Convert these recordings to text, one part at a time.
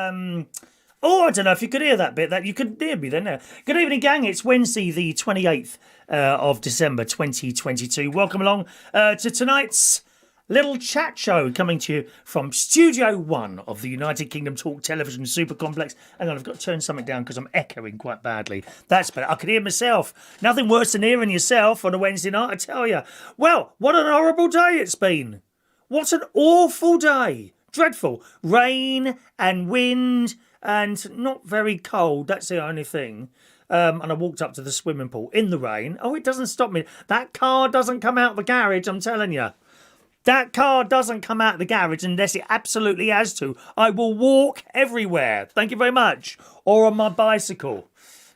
I don't know if you could hear that bit. That you could hear me then. Good evening, gang. It's Wednesday, the 28th of December, 2022. Welcome along to tonight's little chat show coming to you from Studio 1 of the United Kingdom Talk Television Super Complex. Hang on, I've got to turn something down because I'm echoing quite badly. That's better. I can hear myself. Nothing worse than hearing yourself on a Wednesday night, I tell you. Well, what an horrible day it's been. What an awful day. Dreadful. Rain and wind and not very cold. That's the only thing. And I walked up to the swimming pool in the rain. Oh, it doesn't stop me. That car doesn't come out of the garage, I'm telling you. That car doesn't come out of the garage unless it absolutely has to. I will walk everywhere. Thank you very much. Or on my bicycle.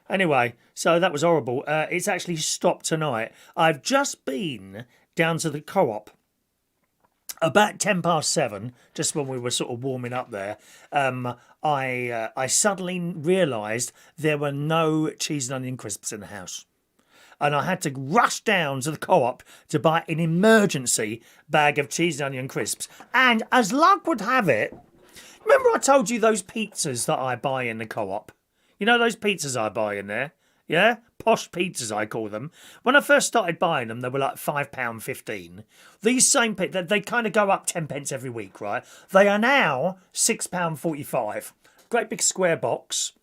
Anyway, so that was horrible. It's actually stopped tonight. I've just been down to the co-op. About 7:10, just when we were sort of warming up there, I suddenly realised there were no cheese and onion crisps in the house. And I had to rush down to the co-op to buy an emergency bag of cheese and onion crisps. And as luck would have it, remember I told you those pizzas that I buy in the co-op? You know those pizzas I buy in there? Yeah? Posh pizzas, I call them. When I first started buying them, they were like £5.15. These same pizzas, they kind of go up 10 pence every week, right? They are now £6.45. Great big square box.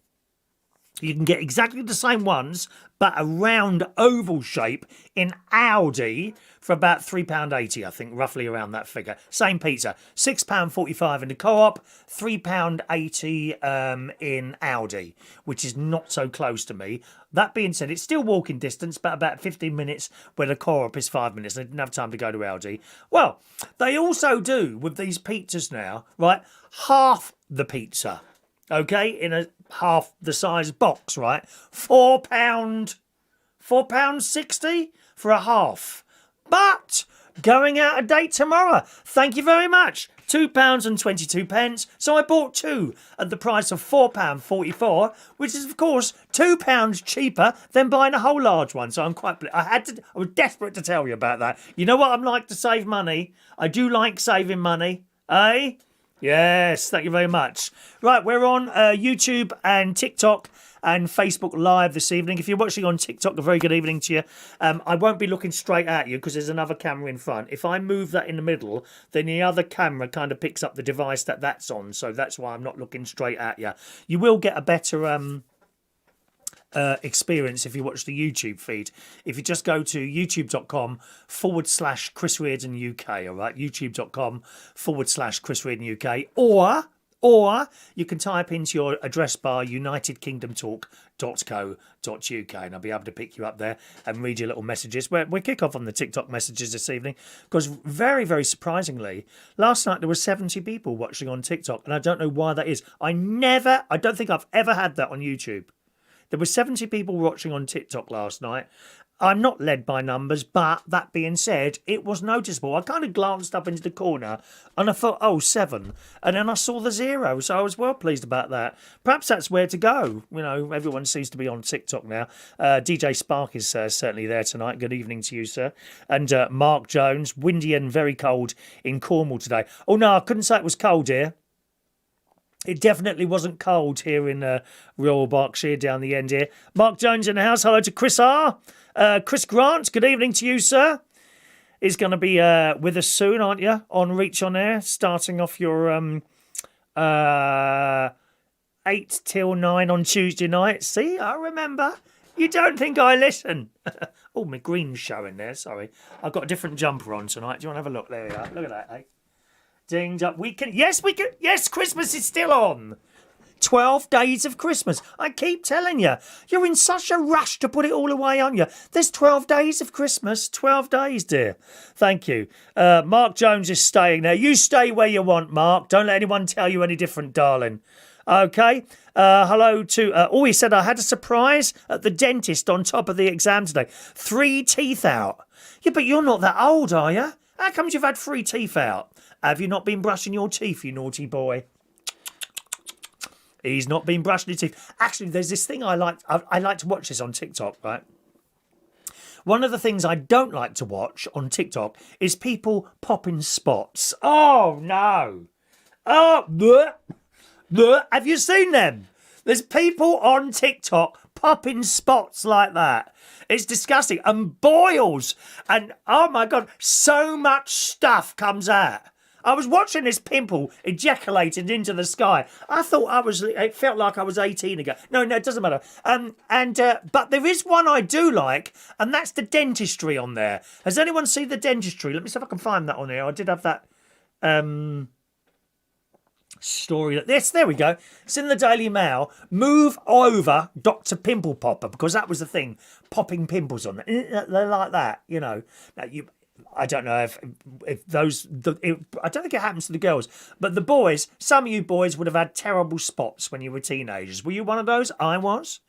You can get exactly the same ones, but a round oval shape in Aldi for about £3.80, I think, roughly around that figure. Same pizza. £6.45 in the co-op, £3.80 in Aldi, which is not so close to me. That being said, it's still walking distance, but about 15 minutes, where the co-op is 5 minutes. They didn't have time to go to Aldi. Well, they also do, with these pizzas now, right, half the pizza. Okay, in a half the size box, right? £4.60 for a half. But going out of date tomorrow. Thank you very much. £2.22. So I bought two at the price of £4.44, which is of course £2 cheaper than buying a whole large one. So I'm quite. I was desperate to tell you about that. You know what I'm like to save money. I do like saving money, eh? Yes, thank you very much. Right, we're on YouTube and TikTok and Facebook Live this evening. If you're watching on TikTok, a very good evening to you. I won't be looking straight at you because there's another camera in front. If I move that in the middle, then the other camera kind of picks up the device that's on. So that's why I'm not looking straight at you. You will get a better experience if you watch the YouTube feed. If you just go to youtube.com/Chris Reardon UK, all right? youtube.com/Chris Reardon UK, or you can type into your address bar unitedkingdomtalk.co.uk and I'll be able to pick you up there and read your little messages. We kick off on the TikTok messages this evening because very, very surprisingly, last night there were 70 people watching on TikTok and I don't know why that is. I don't think I've ever had that on YouTube. There were 70 people watching on TikTok last night. I'm not led by numbers, but that being said, it was noticeable. I kind of glanced up into the corner and I thought, 7. And then I saw the 0, so I was well pleased about that. Perhaps that's where to go. You know, everyone seems to be on TikTok now. DJ Spark is certainly there tonight. Good evening to you, sir. And Mark Jones, windy and very cold in Cornwall today. Oh, no, I couldn't say it was cold here. It definitely wasn't cold here in Royal Berkshire down the end here. Mark Jones in the house. Hello to Chris R. Chris Grant, good evening to you, sir. Is going to be with us soon, aren't you? On Reach On Air, starting off your 8 till 9 on Tuesday night. See, I remember. You don't think I listen. Oh, my green's showing there, sorry. I've got a different jumper on tonight. Do you want to have a look? There we are. Look at that, eh? Dinged up. We can. Yes, Christmas is still on. 12 days of Christmas. I keep telling you. You're in such a rush to put it all away, aren't you? There's 12 days of Christmas. 12 days, dear. Thank you. Mark Jones is staying there. You stay where you want, Mark. Don't let anyone tell you any different, darling. Okay. Hello to... he said I had a surprise at the dentist on top of the exam today. 3 teeth out. Yeah, but you're not that old, are you? How comes you've had 3 teeth out? Have you not been brushing your teeth, you naughty boy? He's not been brushing his teeth. Actually, there's this thing I like to watch this on TikTok, right? One of the things I don't like to watch on TikTok is people popping spots. Oh, no. Oh, bleh. Look, have you seen them? There's people on TikTok popping spots like that. It's disgusting. And boils. And, oh my God, so much stuff comes out. I was watching this pimple ejaculated into the sky. I thought it felt like I was 18 again. No, it doesn't matter. But there is one I do like, and that's the dentistry on there. Has anyone seen the dentistry? Let me see if I can find that on here. I did have that story. Yes, there we go. It's in the Daily Mail. Move over Dr. Pimple Popper, because that was the thing. Popping pimples on it. They're like that, you know. Now, I don't know if those... I don't think it happens to the girls. But the boys, some of you boys would have had terrible spots when you were teenagers. Were you one of those? I was.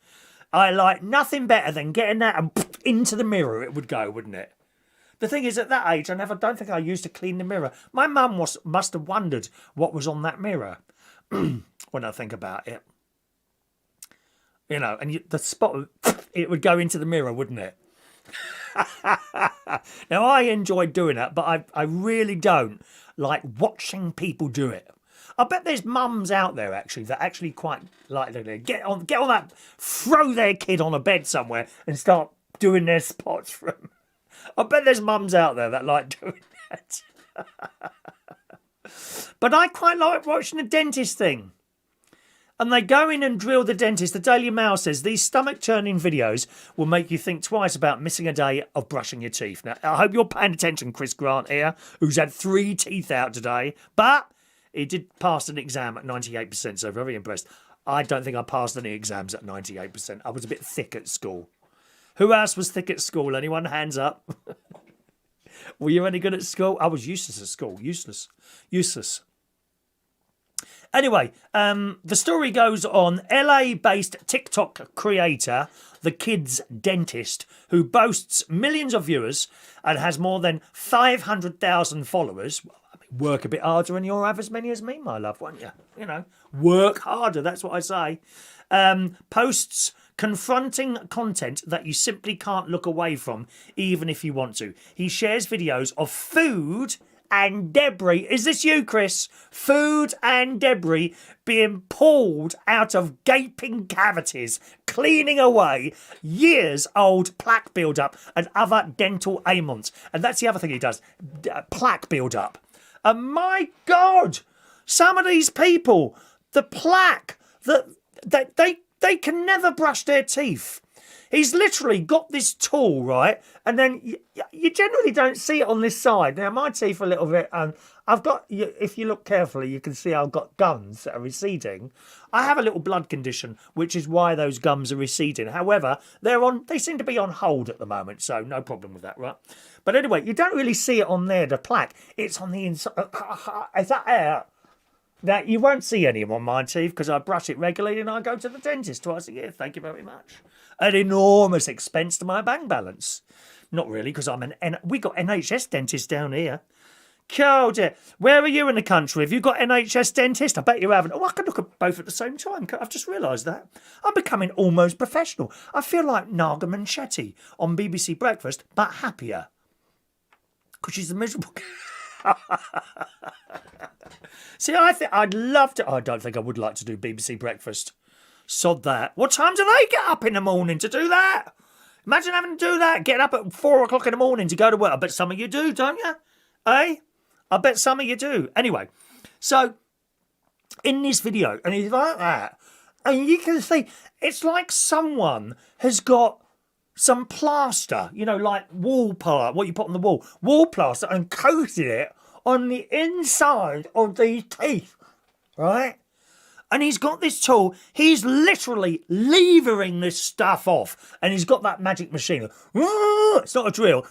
I like nothing better than getting that and into the mirror it would go, wouldn't it? The thing is, at that age, don't think I used to clean the mirror. My mum must have wondered what was on that mirror when I think about it. You know, and the spot, it would go into the mirror, wouldn't it? Now, I enjoy doing that, but I really don't like watching people do it. I bet there's mums out there, actually, that actually quite like to get on that, throw their kid on a bed somewhere and start doing their spots for them. I bet there's mums out there that like doing that. But I quite like watching the dentist thing. And they go in and drill the dentist. The Daily Mail says these stomach-churning videos will make you think twice about missing a day of brushing your teeth. Now, I hope you're paying attention, Chris Grant here, who's had 3 teeth out today. But he did pass an exam at 98%, so very impressed. I don't think I passed any exams at 98%. I was a bit thick at school. Who else was thick at school? Anyone? Hands up. Were you any good at school? I was useless at school. Useless. Anyway, the story goes on. LA-based TikTok creator, The Kid's Dentist, who boasts millions of viewers and has more than 500,000 followers. I mean, work a bit harder and you'll have as many as me, my love, won't you? You know, work harder, that's what I say. Posts confronting content that you simply can't look away from, even if you want to. He shares videos of food and debris. Is this you, Chris? Food and debris being pulled out of gaping cavities, cleaning away years-old plaque build-up and other dental ailments. And that's the other thing he does, plaque build-up. And my God, some of these people, the plaque, they can never brush their teeth. He's literally got this tool, right? And then you generally don't see it on this side. Now, my teeth are a little bit... I've got... If you look carefully, you can see I've got gums that are receding. I have a little blood condition, which is why those gums are receding. However, they seem to be on hold at the moment, so no problem with that, right? But anyway, you don't really see it on there, the plaque. It's on the inside. Is that air? Now, you won't see any on my teeth because I brush it regularly and I go to the dentist twice a year. Thank you very much. An enormous expense to my bank balance. Not really, because we got NHS dentists down here. Oh dear. Where are you in the country? Have you got NHS dentist? I bet you haven't. Oh, I can look at both at the same time. I've just realised that. I'm becoming almost professional. I feel like Naga Manchetti on BBC Breakfast, but happier. Because she's a miserable... See, I think I'd love to... I don't think I would like to do BBC Breakfast. Sod that. What time do they get up in the morning to do that? Imagine having to do that. Get up at 4 o'clock in the morning to go to work. I bet some of you do, don't you? Eh? I bet some of you do. Anyway, so in this video, and he's like that, and you can see it's like someone has got some plaster, you know, like wall plaster, what you put on the wall plaster, and coated it on the inside of these teeth, right? And he's got this tool. He's literally levering this stuff off. And he's got that magic machine. It's not a drill.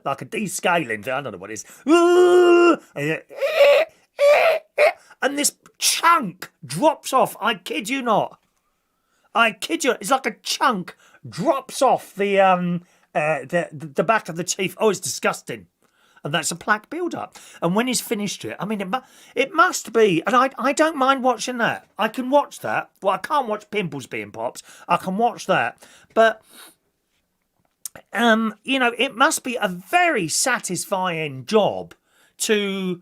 Like a descaling thing. I don't know what it is. And this chunk drops off. I kid you not. I kid you. It's like a chunk drops off the back of the teeth. Oh, it's disgusting. And that's a plaque build-up. And when he's finished it, I mean, it must be. And I don't mind watching that. I can watch that. Well, I can't watch pimples being popped. I can watch that. But, you know, it must be a very satisfying job to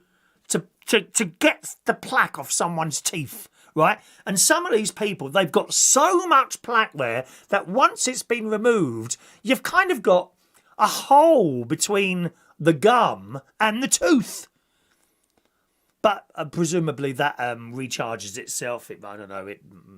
to get the plaque off someone's teeth, right? And some of these people, they've got so much plaque there that once it's been removed, you've kind of got a hole between the gum and the tooth. But presumably that recharges itself. I don't know.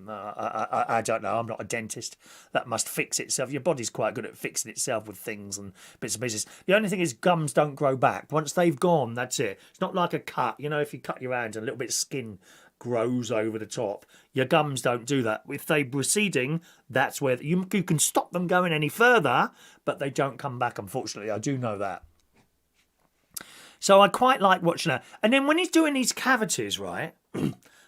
I don't know. I'm not a dentist. That must fix itself. Your body's quite good at fixing itself with things and bits and pieces. The only thing is gums don't grow back. Once they've gone, that's it. It's not like a cut. You know, if you cut your hand and a little bit of skin grows over the top, your gums don't do that. If they're receding, that's where you can stop them going any further, but they don't come back, unfortunately. I do know that. So I quite like watching that. And then when he's doing these cavities, right,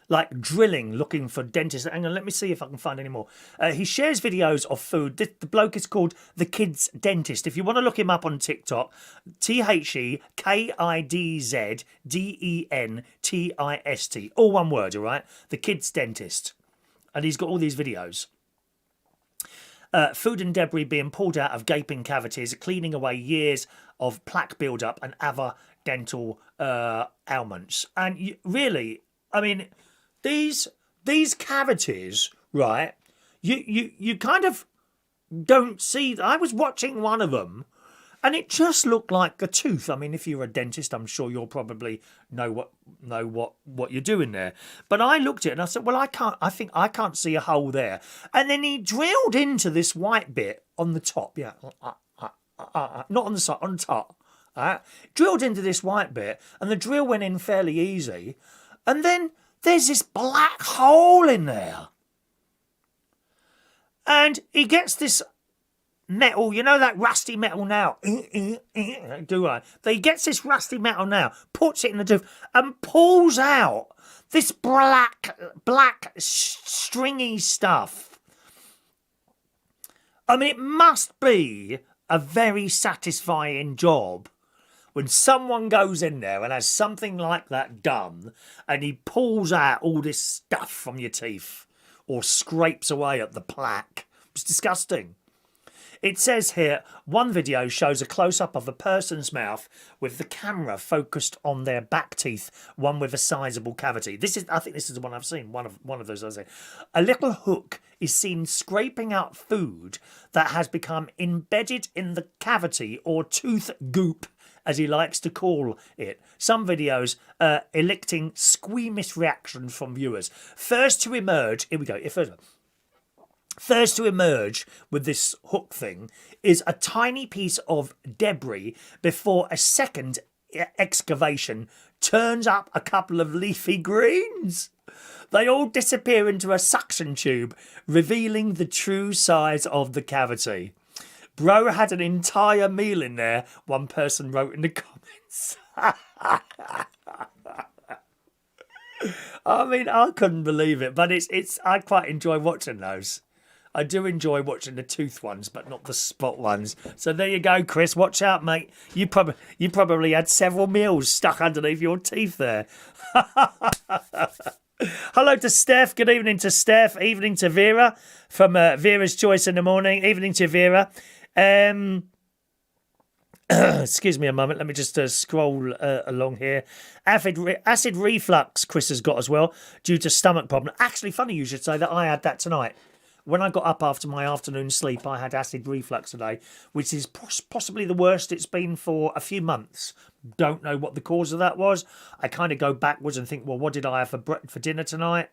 like drilling, looking for dentists. Hang on, let me see if I can find any more. He shares videos of food. The bloke is called The Kid's Dentist. If you want to look him up on TikTok, TheKidsDentist. All one word, all right? The Kid's Dentist. And he's got all these videos. Food and debris being pulled out of gaping cavities, cleaning away years of plaque build-up and other dental ailments. And really, I mean, these cavities, right, you kind of don't see. I was watching one of them, and it just looked like a tooth. I mean, if you're a dentist, I'm sure you'll probably know what you're doing there. But I looked at it and I said, well, I think I can't see a hole there. And then he drilled into this white bit on the top. Yeah, not on the side, on the top. Drilled into this white bit, and the drill went in fairly easy. And then there's this black hole in there. And he gets this metal, you know that rusty metal now? Do I? He gets this rusty metal now, puts it in the tooth, and pulls out this black stringy stuff. I mean, it must be a very satisfying job when someone goes in there and has something like that done, and he pulls out all this stuff from your teeth or scrapes away at the plaque. It's disgusting. It says here, one video shows a close-up of a person's mouth with the camera focused on their back teeth, one with a sizable cavity. I think this is the one I've seen, one of those I've seen. A little hook is seen scraping out food that has become embedded in the cavity, or tooth goop, as he likes to call it. Some videos eliciting squeamish reactions from viewers. First to emerge, here we go, First to emerge with this hook thing is a tiny piece of debris before a second excavation turns up a couple of leafy greens. They all disappear into a suction tube, revealing the true size of the cavity. Bro had an entire meal in there, one person wrote in the comments. I mean, I couldn't believe it, but I quite enjoy watching those. I do enjoy watching the tooth ones, but not the spot ones. So there you go, Chris. Watch out, mate. You probably had several meals stuck underneath your teeth there. Hello to Steph. Good evening to Steph. Evening to Vera from Vera's Choice in the Morning. Evening to Vera. Excuse me a moment. Let me just scroll along here. Acid reflux, Chris has got as well, due to stomach problem. Actually, funny you should say that. I had that tonight. When I got up after my afternoon sleep, I had acid reflux today, which is possibly the worst it's been for a few months. Don't know what the cause of that was. I kind of go backwards and think, well, what did I have for dinner tonight?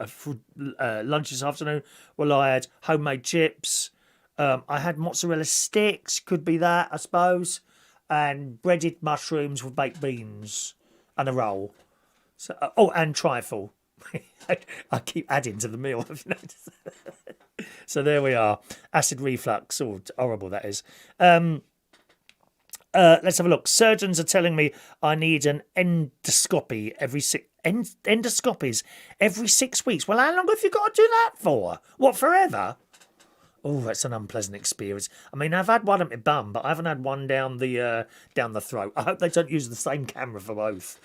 For lunch this afternoon? Well, I had homemade chips. I had mozzarella sticks, could be that, I suppose. And breaded mushrooms with baked beans and a roll. So, and trifle. I keep adding to the meal. So there we are. Acid reflux. Oh, horrible that is. Let's have a look. Surgeons are telling me I need an endoscopy endoscopies every 6 weeks. Well, how long have you got to do that for? What, forever? Oh, that's an unpleasant experience. I mean, I've had one at my bum, but I haven't had one down the throat. I hope they don't use the same camera for both.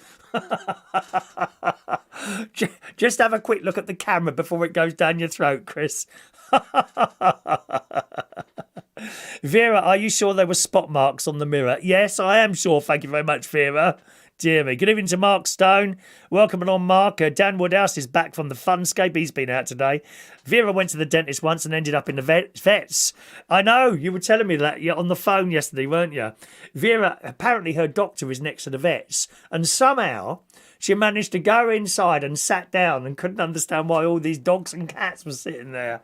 Just have a quick look at the camera before it goes down your throat, Chris. Vera, are you sure there were spot marks on the mirror? Yes, I am sure. Thank you very much, Vera. Dear me. Good evening to Mark Stone. Welcome along, Mark. Dan Woodhouse is back from the Funscape. He's been out today. Vera went to the dentist once and ended up in the vets. I know. You were telling me that on the phone yesterday, weren't you? Vera, apparently her doctor is next to the vets. And somehow she managed to go inside and sat down and couldn't understand why all these dogs and cats were sitting there.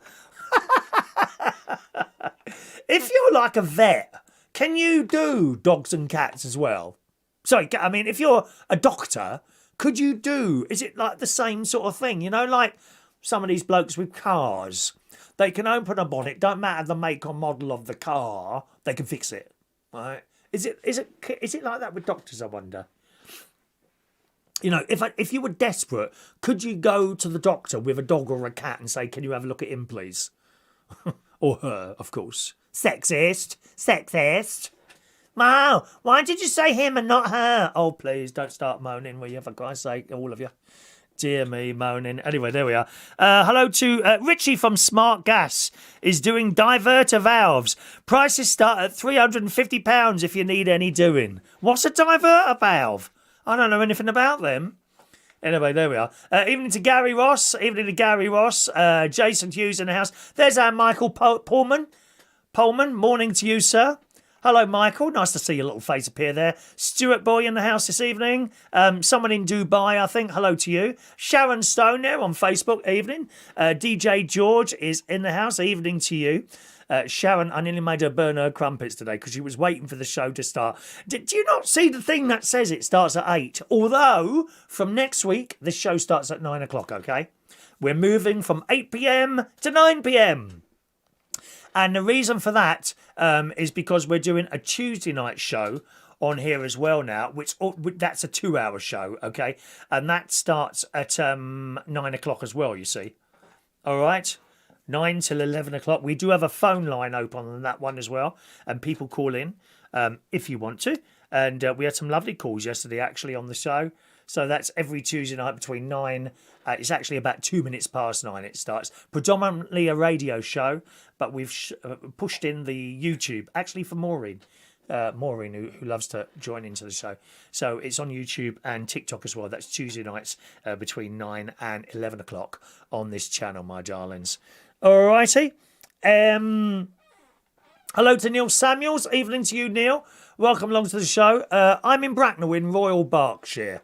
If you're like a vet, can you do dogs and cats as well? Sorry, I mean, if you're a doctor, could you do, is it like the same sort of thing? You know, like some of these blokes with cars, they can open a bonnet, don't matter the make or model of the car, they can fix it, right? Is it like that with doctors, I wonder? You know, if you were desperate, could you go to the doctor with a dog or a cat and say, can you have a look at him, please? Or her, of course. Sexist. Wow, why did you say him and not her? Oh, please, don't start moaning, will you, for Christ's sake, all of you. Dear me, moaning. Anyway, there we are. Hello to Richie from Smart Gas is doing diverter valves. Prices start at £350 if you need any doing. What's a diverter valve? I don't know anything about them. Anyway, there we are. Evening to Gary Ross. Jason Hughes in the house. There's our Michael Pullman. Morning to you, sir. Hello, Michael. Nice to see your little face appear there. Stuart Boy in the house this evening. Someone in Dubai, I think. Hello to you. Sharon Stone there on Facebook. Evening. DJ George is in the house. Evening to you. Sharon, I nearly made her burn her crumpets today because she was waiting for the show to start. Do you not see the thing that says it starts at 8? Although, from next week, the show starts at 9 o'clock, okay? We're moving from 8 p.m. to 9 p.m. And the reason for that is because we're doing a Tuesday night show on here as well now, which that's a 2-hour show, okay? And that starts at 9 o'clock as well, you see. All right? 9 till 11 o'clock. We do have a phone line open on that one as well, and people call in if you want to. And we had some lovely calls yesterday, actually, on the show. So that's every Tuesday night between 9. It's actually about 2 minutes past 9 it starts. Predominantly a radio show, but we've pushed in the YouTube, actually for Maureen. Maureen, who loves to join into the show. So it's on YouTube and TikTok as well. That's Tuesday nights between 9 and 11 o'clock on this channel, my darlings. All righty. Hello to Neil Samuels. Evening to you, Neil. Welcome along to the show. I'm in Bracknell in Royal Berkshire.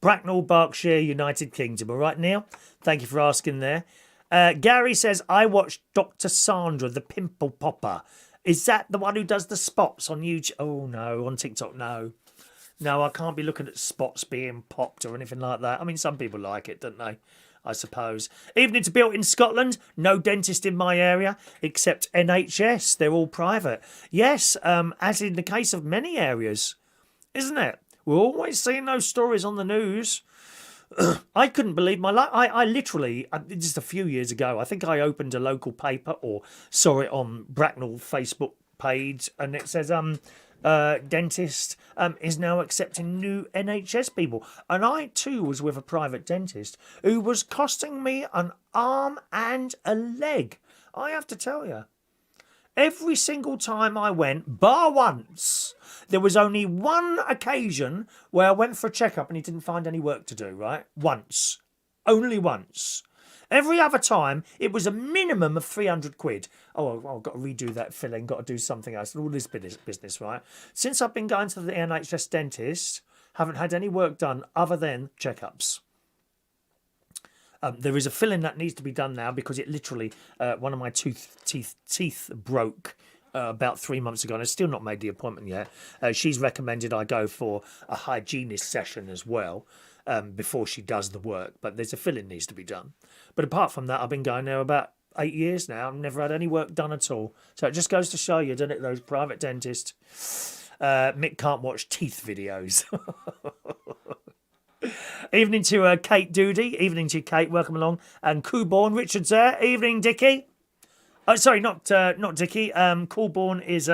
Bracknell, Berkshire, United Kingdom. All right, Neil? Thank you for asking there. Gary says, I watched Dr. Sandra, the pimple popper. Is that the one who does the spots on YouTube? Oh, no. On TikTok, no. No, I can't be looking at spots being popped or anything like that. I mean, some people like it, don't they? I suppose. Evening to Built in Scotland. No dentist in my area, except NHS. They're all private. Yes, as in the case of many areas, isn't it? We're always seeing those stories on the news. I couldn't believe my luck. I literally, just a few years ago, I think I opened a local paper or saw it on Bracknell Facebook page, and it says, dentist is now accepting new NHS people. And I too was with a private dentist who was costing me an arm and a leg. I have to tell you, every single time I went, bar once, there was only one occasion where I went for a checkup and he didn't find any work to do, right? Once. Only once. Every other time, it was a minimum of 300 quid. Oh, I've got to redo that filling, got to do something else. All this business, right? Since I've been going to the NHS dentist, haven't had any work done other than checkups. There is a filling that needs to be done now because it literally, one of my teeth broke about 3 months ago, and I've still not made the appointment yet. She's recommended I go for a hygienist session as well before she does the work, but there's a filling needs to be done. But apart from that, I've been going there about 8 years now. I've never had any work done at all. So it just goes to show you, doesn't it, those private dentists. Mick can't watch teeth videos. Evening to Kate Doody. Evening to Kate. Welcome along. And Coolborn Richards there. Evening, Dickie. Oh, sorry, not Dickie. Coolborn is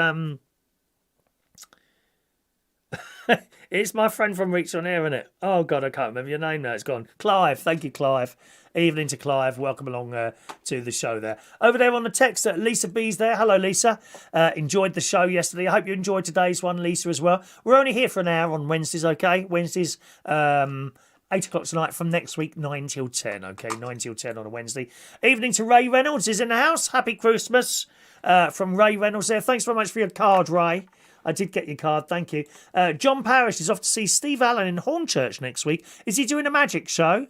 It's my friend from Reach on Air, isn't it? Oh, God, I can't remember your name now. It's gone. Clive. Thank you, Clive. Evening to Clive. Welcome along to the show there. Over there on the text, Lisa B's there. Hello, Lisa. Enjoyed the show yesterday. I hope you enjoyed today's one, Lisa, as well. We're only here for an hour on Wednesdays, okay? Wednesdays, 8 o'clock tonight from next week, 9 till 10, okay? 9 till 10 on a Wednesday. Evening to Ray Reynolds is in the house. Happy Christmas from Ray Reynolds there. Thanks very much for your card, Ray. I did get your card, thank you. John Parrish is off to see Steve Allen in Hornchurch next week. Is he doing a magic show?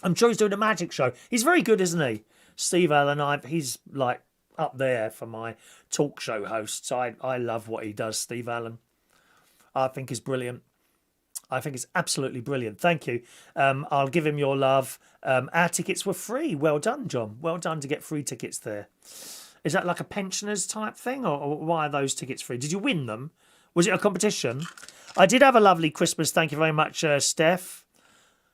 I'm sure he's doing a magic show. He's very good, isn't he? Steve Allen, he's like up there for my talk show hosts. I love what he does, Steve Allen. I think he's brilliant. I think it's absolutely brilliant. Thank you. I'll give him your love. Our tickets were free. Well done, John. Well done to get free tickets there. Is that like a pensioners type thing, or why are those tickets free? Did you win them? Was it a competition? I did have a lovely Christmas. Thank you very much, Steph.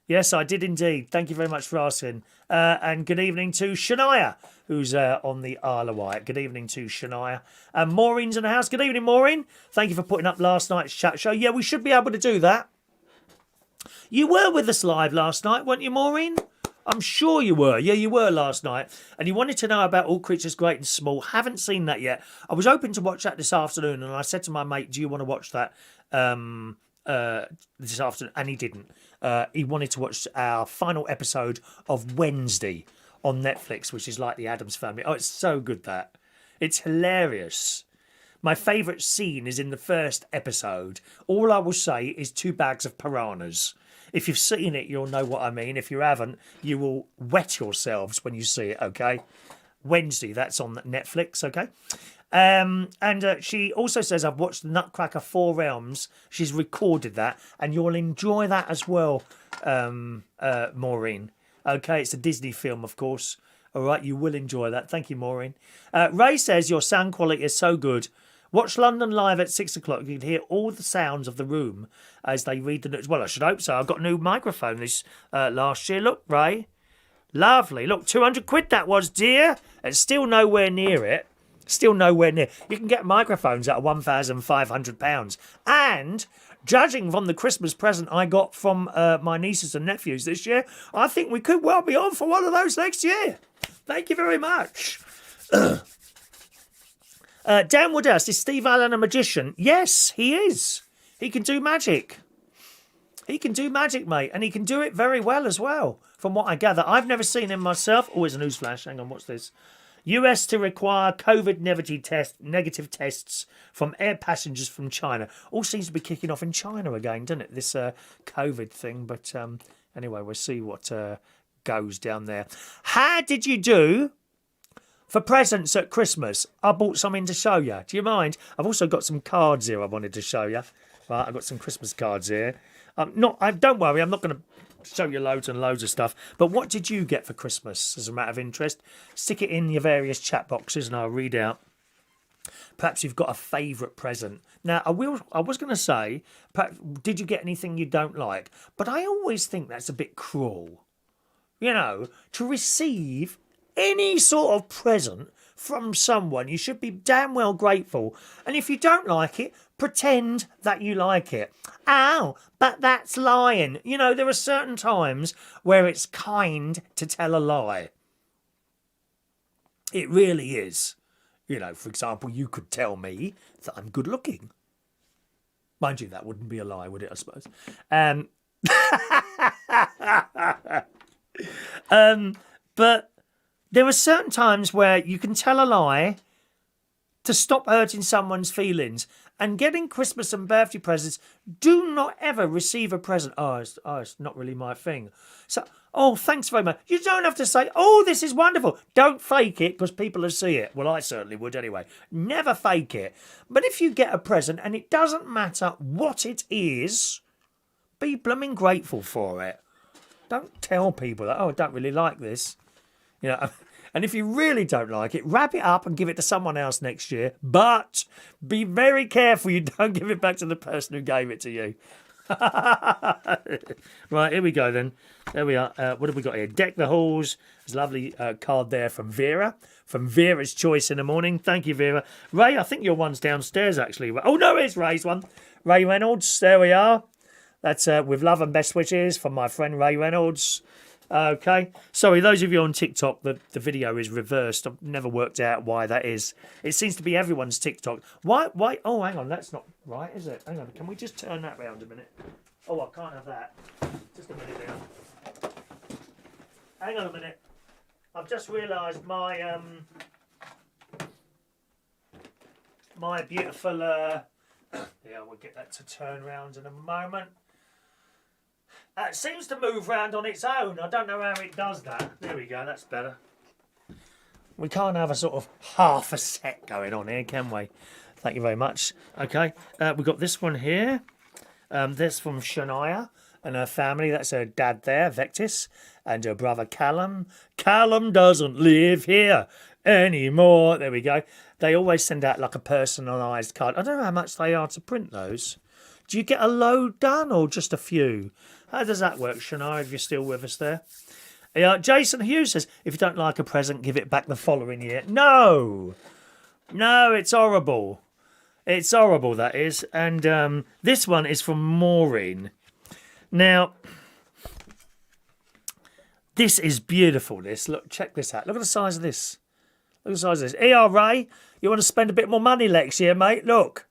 Yes, I did indeed. Thank you very much for asking. And good evening to Shania, who's on the Isle of Wight. Good evening to Shania. And Maureen's in the house. Good evening, Maureen. Thank you for putting up last night's chat show. Yeah, we should be able to do that. You were with us live last night, weren't you, Maureen? I'm sure you were. Yeah, you were last night. And you wanted to know about All Creatures Great and Small. Haven't seen that yet. I was hoping to watch that this afternoon, and I said to my mate, do you want to watch that this afternoon? And he didn't. He wanted to watch our final episode of Wednesday on Netflix, which is like the Addams Family. Oh, it's so good, that. It's hilarious. My favourite scene is in the first episode. All I will say is 2 bags of piranhas. If you've seen it, you'll know what I mean. If you haven't, you will wet yourselves when you see it, okay? Wednesday, that's on Netflix, okay? And she also says, I've watched the Nutcracker 4 Realms. She's recorded that, and you'll enjoy that as well, Maureen. Okay, it's a Disney film, of course. All right, you will enjoy that. Thank you, Maureen. Ray says, your sound quality is so good. Watch London Live at 6 o'clock. You can hear all the sounds of the room as they read the news. Well, I should hope so. I got a new microphone this last year. Look, Ray. Lovely. Look, 200 quid that was, dear. It's still nowhere near it. Still nowhere near. You can get microphones at £1,500. And judging from the Christmas present I got from my nieces and nephews this year, I think we could well be on for one of those next year. Thank you very much. Dan Woodhouse, is Steve Allen a magician? Yes, he is. He can do magic. He can do magic, mate, and he can do it very well as well, from what I gather. I've never seen him myself. Oh, it's a newsflash. Hang on, what's this? US to require COVID negative tests from air passengers from China. All seems to be kicking off in China again, doesn't it? This COVID thing. But anyway, we'll see what goes down there. How did you do for presents at Christmas? I bought some in to show you. Do you mind? I've also got some cards here I wanted to show you. Right, I've got some Christmas cards here. Don't worry, I'm not going to show you loads and loads of stuff. But what did you get for Christmas, as a matter of interest? Stick it in your various chat boxes and I'll read out. Perhaps you've got a favourite present. Now, I was going to say, perhaps, did you get anything you don't like? But I always think that's a bit cruel. You know, to receive any sort of present from someone, you should be damn well grateful. And if you don't like it, pretend that you like it. Ow, but that's lying. You know, there are certain times where it's kind to tell a lie. It really is. You know, for example, you could tell me that I'm good looking. Mind you, that wouldn't be a lie, would it, I suppose? But there are certain times where you can tell a lie to stop hurting someone's feelings. And getting Christmas and birthday presents, do not ever receive a present. Oh, it's not really my thing. So, oh, thanks very much. You don't have to say, oh, this is wonderful. Don't fake it, because people will see it. Well, I certainly would anyway. Never fake it. But if you get a present and it doesn't matter what it is, be blooming grateful for it. Don't tell people that, oh, I don't really like this. You know, and if you really don't like it, wrap it up and give it to someone else next year. But be very careful you don't give it back to the person who gave it to you. Right, here we go then. There we are. What have we got here? Deck the halls. There's a lovely card there from Vera. From Vera's Choice in the Morning. Thank you, Vera. Ray, I think your one's downstairs, actually. Oh, no, it's Ray's one. Ray Reynolds. There we are. That's with love and best wishes from my friend Ray Reynolds. Okay. Sorry, those of you on TikTok, the video is reversed. I've never worked out why that is. It seems to be everyone's TikTok. Why? Oh, hang on. That's not right, is it? Hang on. Can we just turn that round a minute? Oh, I can't have that. Just a minute now. Hang on a minute. I've just realised my my beautiful yeah, we'll get that to turn round in a moment. It seems to move round on its own. I don't know how it does that. There we go, that's better. We can't have a sort of half a set going on here, can we? Thank you very much. Okay, we've got this one here. This from Shania and her family. That's her dad there, Vectis, and her brother Callum. Callum doesn't live here anymore. There we go. They always send out like a personalised card. I don't know how much they are to print those. Do you get a load done or just a few? How does that work, Shania, if you're still with us there? Jason Hughes says, if you don't like a present, give it back the following year. No, it's horrible. It's horrible, that is. And this one is from Maureen. Now, this is beautiful, this. Look, check this out. Look at the size of this. Look at the size of this. ERA, you want to spend a bit more money next year, mate? Look.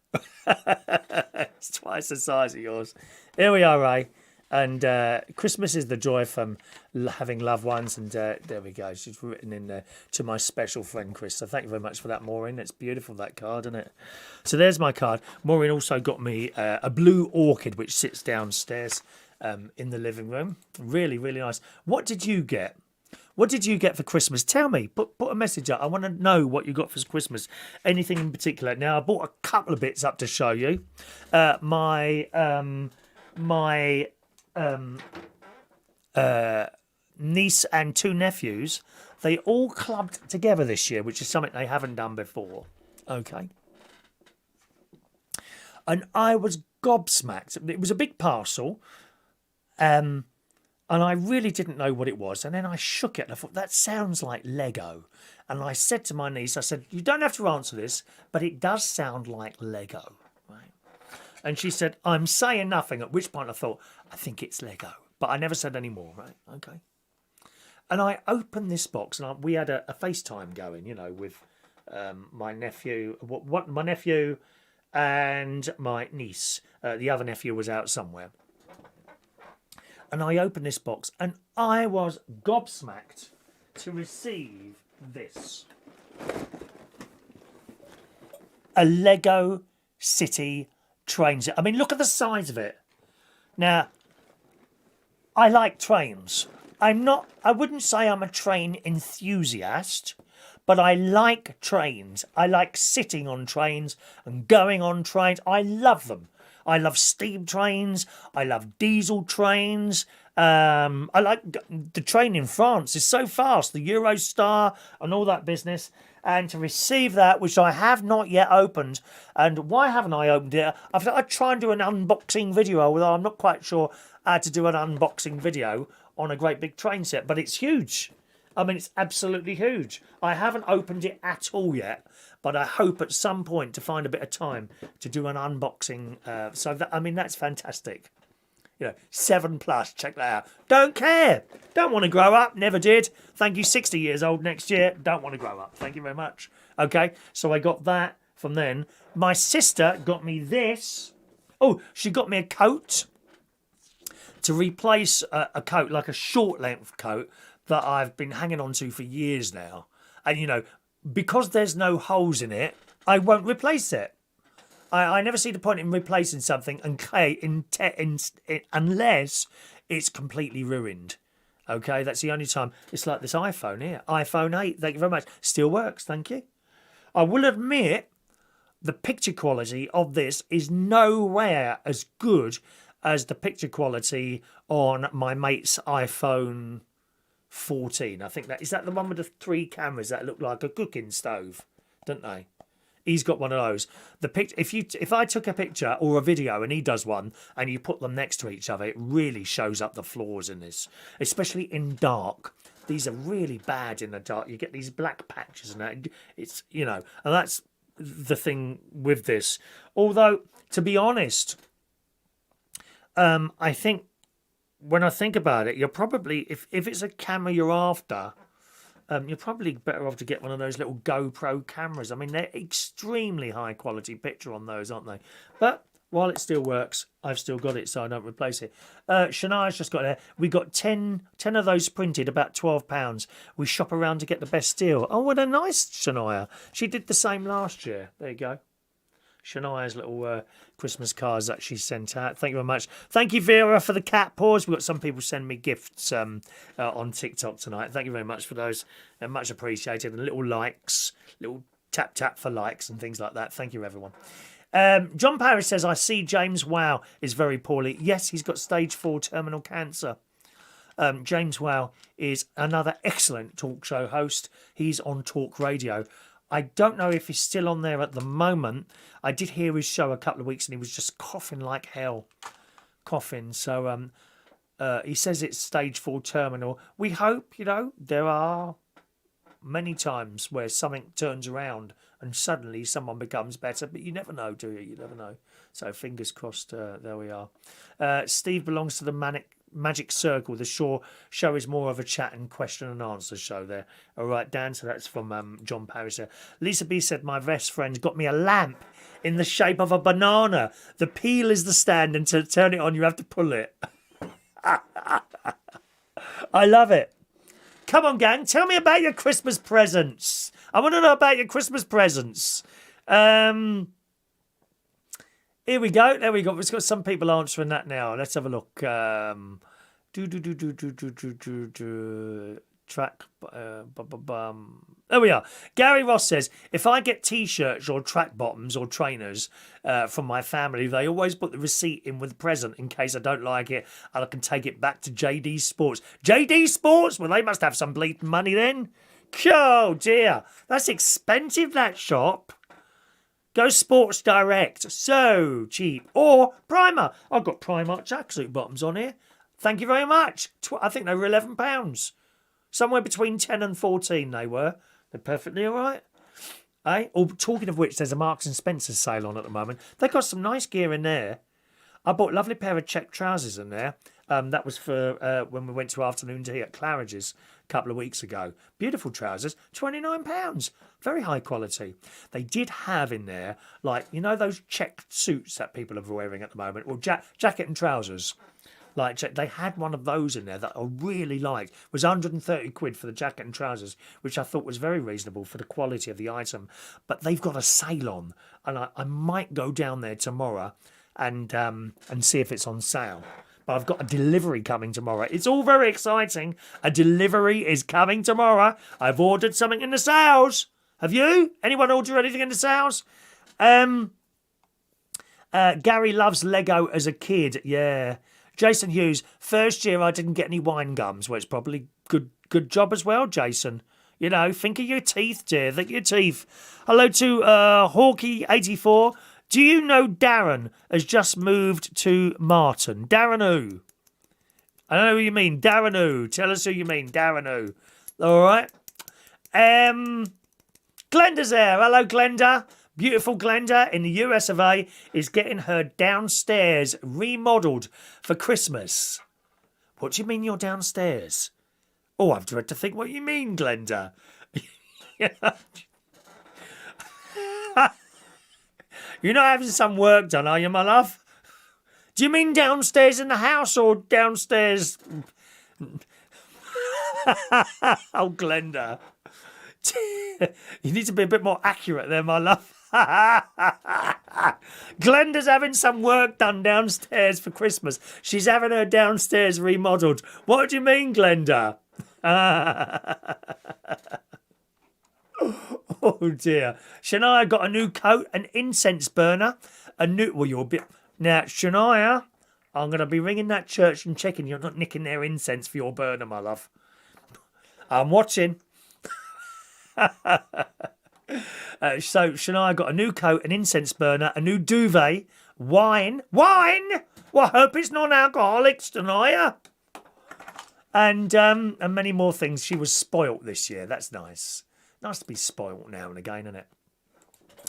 It's twice the size of yours. Here we are, Ray. And Christmas is the joy from having loved ones. And there we go. She's written in there to my special friend, Chris. So thank you very much for that, Maureen. It's beautiful, that card, isn't it? So there's my card. Maureen also got me a blue orchid, which sits downstairs in the living room. Really, really nice. What did you get? What did you get for Christmas? Tell me. Put a message up. I want to know what you got for Christmas. Anything in particular? Now, I bought a couple of bits up to show you. My niece and two nephews, they all clubbed together this year, which is something they haven't done before. Okay. And I was gobsmacked. It was a big parcel. And I really didn't know what it was. And then I shook it and I thought, that sounds like Lego. And I said to my niece, I said, you don't have to answer this, but it does sound like Lego. Right? And she said, I'm saying nothing, at which point I thought, I think it's Lego. But I never said any more, right? Okay. And I opened this box and we had a FaceTime going, you know, with my nephew, my nephew and my niece. The other nephew was out somewhere. And I opened this box and I was gobsmacked to receive this. A Lego City train set. I mean, look at the size of it. Now, I like trains. I wouldn't say I'm a train enthusiast, but I like trains. I like sitting on trains and going on trains. I love them. I love steam trains. I love diesel trains. I like the train in France. It's so fast. The Eurostar and all that business. And to receive that, which I have not yet opened. And why haven't I opened it? I'd try and do an unboxing video, although I'm not quite sure how to do an unboxing video on a great big train set. But it's huge. I mean, it's absolutely huge. I haven't opened it at all yet. But I hope at some point to find a bit of time to do an unboxing. I mean, that's fantastic. You know, 7+, check that out. Don't care. Don't want to grow up. Never did. Thank you, 60 years old next year. Don't want to grow up. Thank you very much. Okay, so I got that from then. My sister got me this. Oh, she got me a coat to replace a coat, like a short length coat that I've been hanging on to for years now. And, you know, because there's no holes in it, I won't replace it. I never see the point in replacing something unless it's completely ruined. Okay, that's the only time. It's like this iPhone here. iPhone 8, thank you very much. Still works, thank you. I will admit the picture quality of this is nowhere as good as the picture quality on my mate's iPhone 14. I think that is that the one with the 3 cameras that look like a cooking stove, don't they? He's got one of those. If I took a picture or a video and he does one, and you put them next to each other, it really shows up the flaws in this, especially in dark. These are really bad in the dark. You get these black patches and that. It's and that's the thing with this. Although, to be honest, I think when I think about it, you're probably if it's a camera you're after. You're probably better off to get one of those little GoPro cameras. I mean, they're extremely high quality picture on those, aren't they? But while it still works, I've still got it, so I don't replace it. Shania's just got there. We got 10 of those printed, about £12. We shop around to get the best deal. Oh, what a nice Shania. She did the same last year. There you go. Shania's little Christmas cards that she sent out. Thank you very much. Thank you, Vera, for the cat paws. We've got some people send me gifts on TikTok tonight. Thank you very much for those. Much appreciated. And little likes, little tap for likes and things like that. Thank you, everyone. John Parrish says, I see James Wow is very poorly. Yes, he's got stage 4 terminal cancer. James Wow is another excellent talk show host. He's on Talk Radio. I don't know if he's still on there at the moment. I did hear his show a couple of weeks and he was just coughing like hell. So he says it's stage 4 terminal. We hope, there are many times where something turns around and suddenly someone becomes better. But you never know, do you? You never know. So fingers crossed, there we are. Steve belongs to the Magic Circle. The show is more of a chat and question and answer show there. All right, Dan, so that's from John Parrish there. Lisa B said, my best friend got me a lamp in the shape of a banana. The peel is the stand, and to turn it on, you have to pull it. I love it. Come on, gang, tell me about your Christmas presents. I want to know about your Christmas presents. Here we go. There we go. We've got some people answering that now. Let's have a look. Track. There we are. Gary Ross says, if I get T-shirts or track bottoms or trainers from my family, they always put the receipt in with the present in case I don't like it, and I can take it back to JD Sports. JD Sports? Well, they must have some bleeding money then. Oh, dear. That's expensive, that shop. Go Sports Direct. So cheap. Or Primer. I've got Primark tracksuit bottoms on here. Thank you very much. I think they were £11. Somewhere between 10 and 14 they were. They're perfectly all right. Eh? Oh, talking of which, there's a Marks and Spencer sale on at the moment. They've got some nice gear in there. I bought a lovely pair of check trousers in there. That was for when we went to afternoon tea at Claridge's a couple of weeks ago. Beautiful trousers, £29. Very high quality. They did have in there, like, those check suits that people are wearing at the moment, or jacket and trousers. Like, they had one of those in there that I really liked. It was 130 quid for the jacket and trousers, which I thought was very reasonable for the quality of the item. But they've got a sale on, and I might go down there tomorrow and see if it's on sale. But I've got a delivery coming tomorrow. It's all very exciting. A delivery is coming tomorrow. I've ordered something in the sales. Have you? Anyone order anything in the sales? Gary loves Lego as a kid. Yeah. Jason Hughes, first year I didn't get any wine gums. Well, it's probably good job as well, Jason. Think of your teeth, dear. Think of your teeth. Hello to Hawkey84. Do you know Darren has just moved to Martin? Darren who? I don't know who you mean. Darren who? Tell us who you mean. Darren who? All right. Glenda's there. Hello, Glenda. Beautiful Glenda in the US of A is getting her downstairs remodelled for Christmas. What do you mean you're downstairs? Oh, I've dread to think what you mean, Glenda. You're not having some work done, are you, my love? Do you mean downstairs in the house or downstairs? Oh, Glenda. You need to be a bit more accurate there, my love. Glenda's having some work done downstairs for Christmas. She's having her downstairs remodelled. What do you mean, Glenda? Oh dear. Shania got a new coat, an incense burner, well, you're a bit... Now, Shania, I'm going to be ringing that church and checking you're not nicking their incense for your burner, my love. I'm watching. So Shania got a new coat, an incense burner, a new duvet, wine. Well, I hope it's non-alcoholic, Shania. And many more things. She was spoilt this year. That's nice. Nice to be spoilt now and again, isn't it?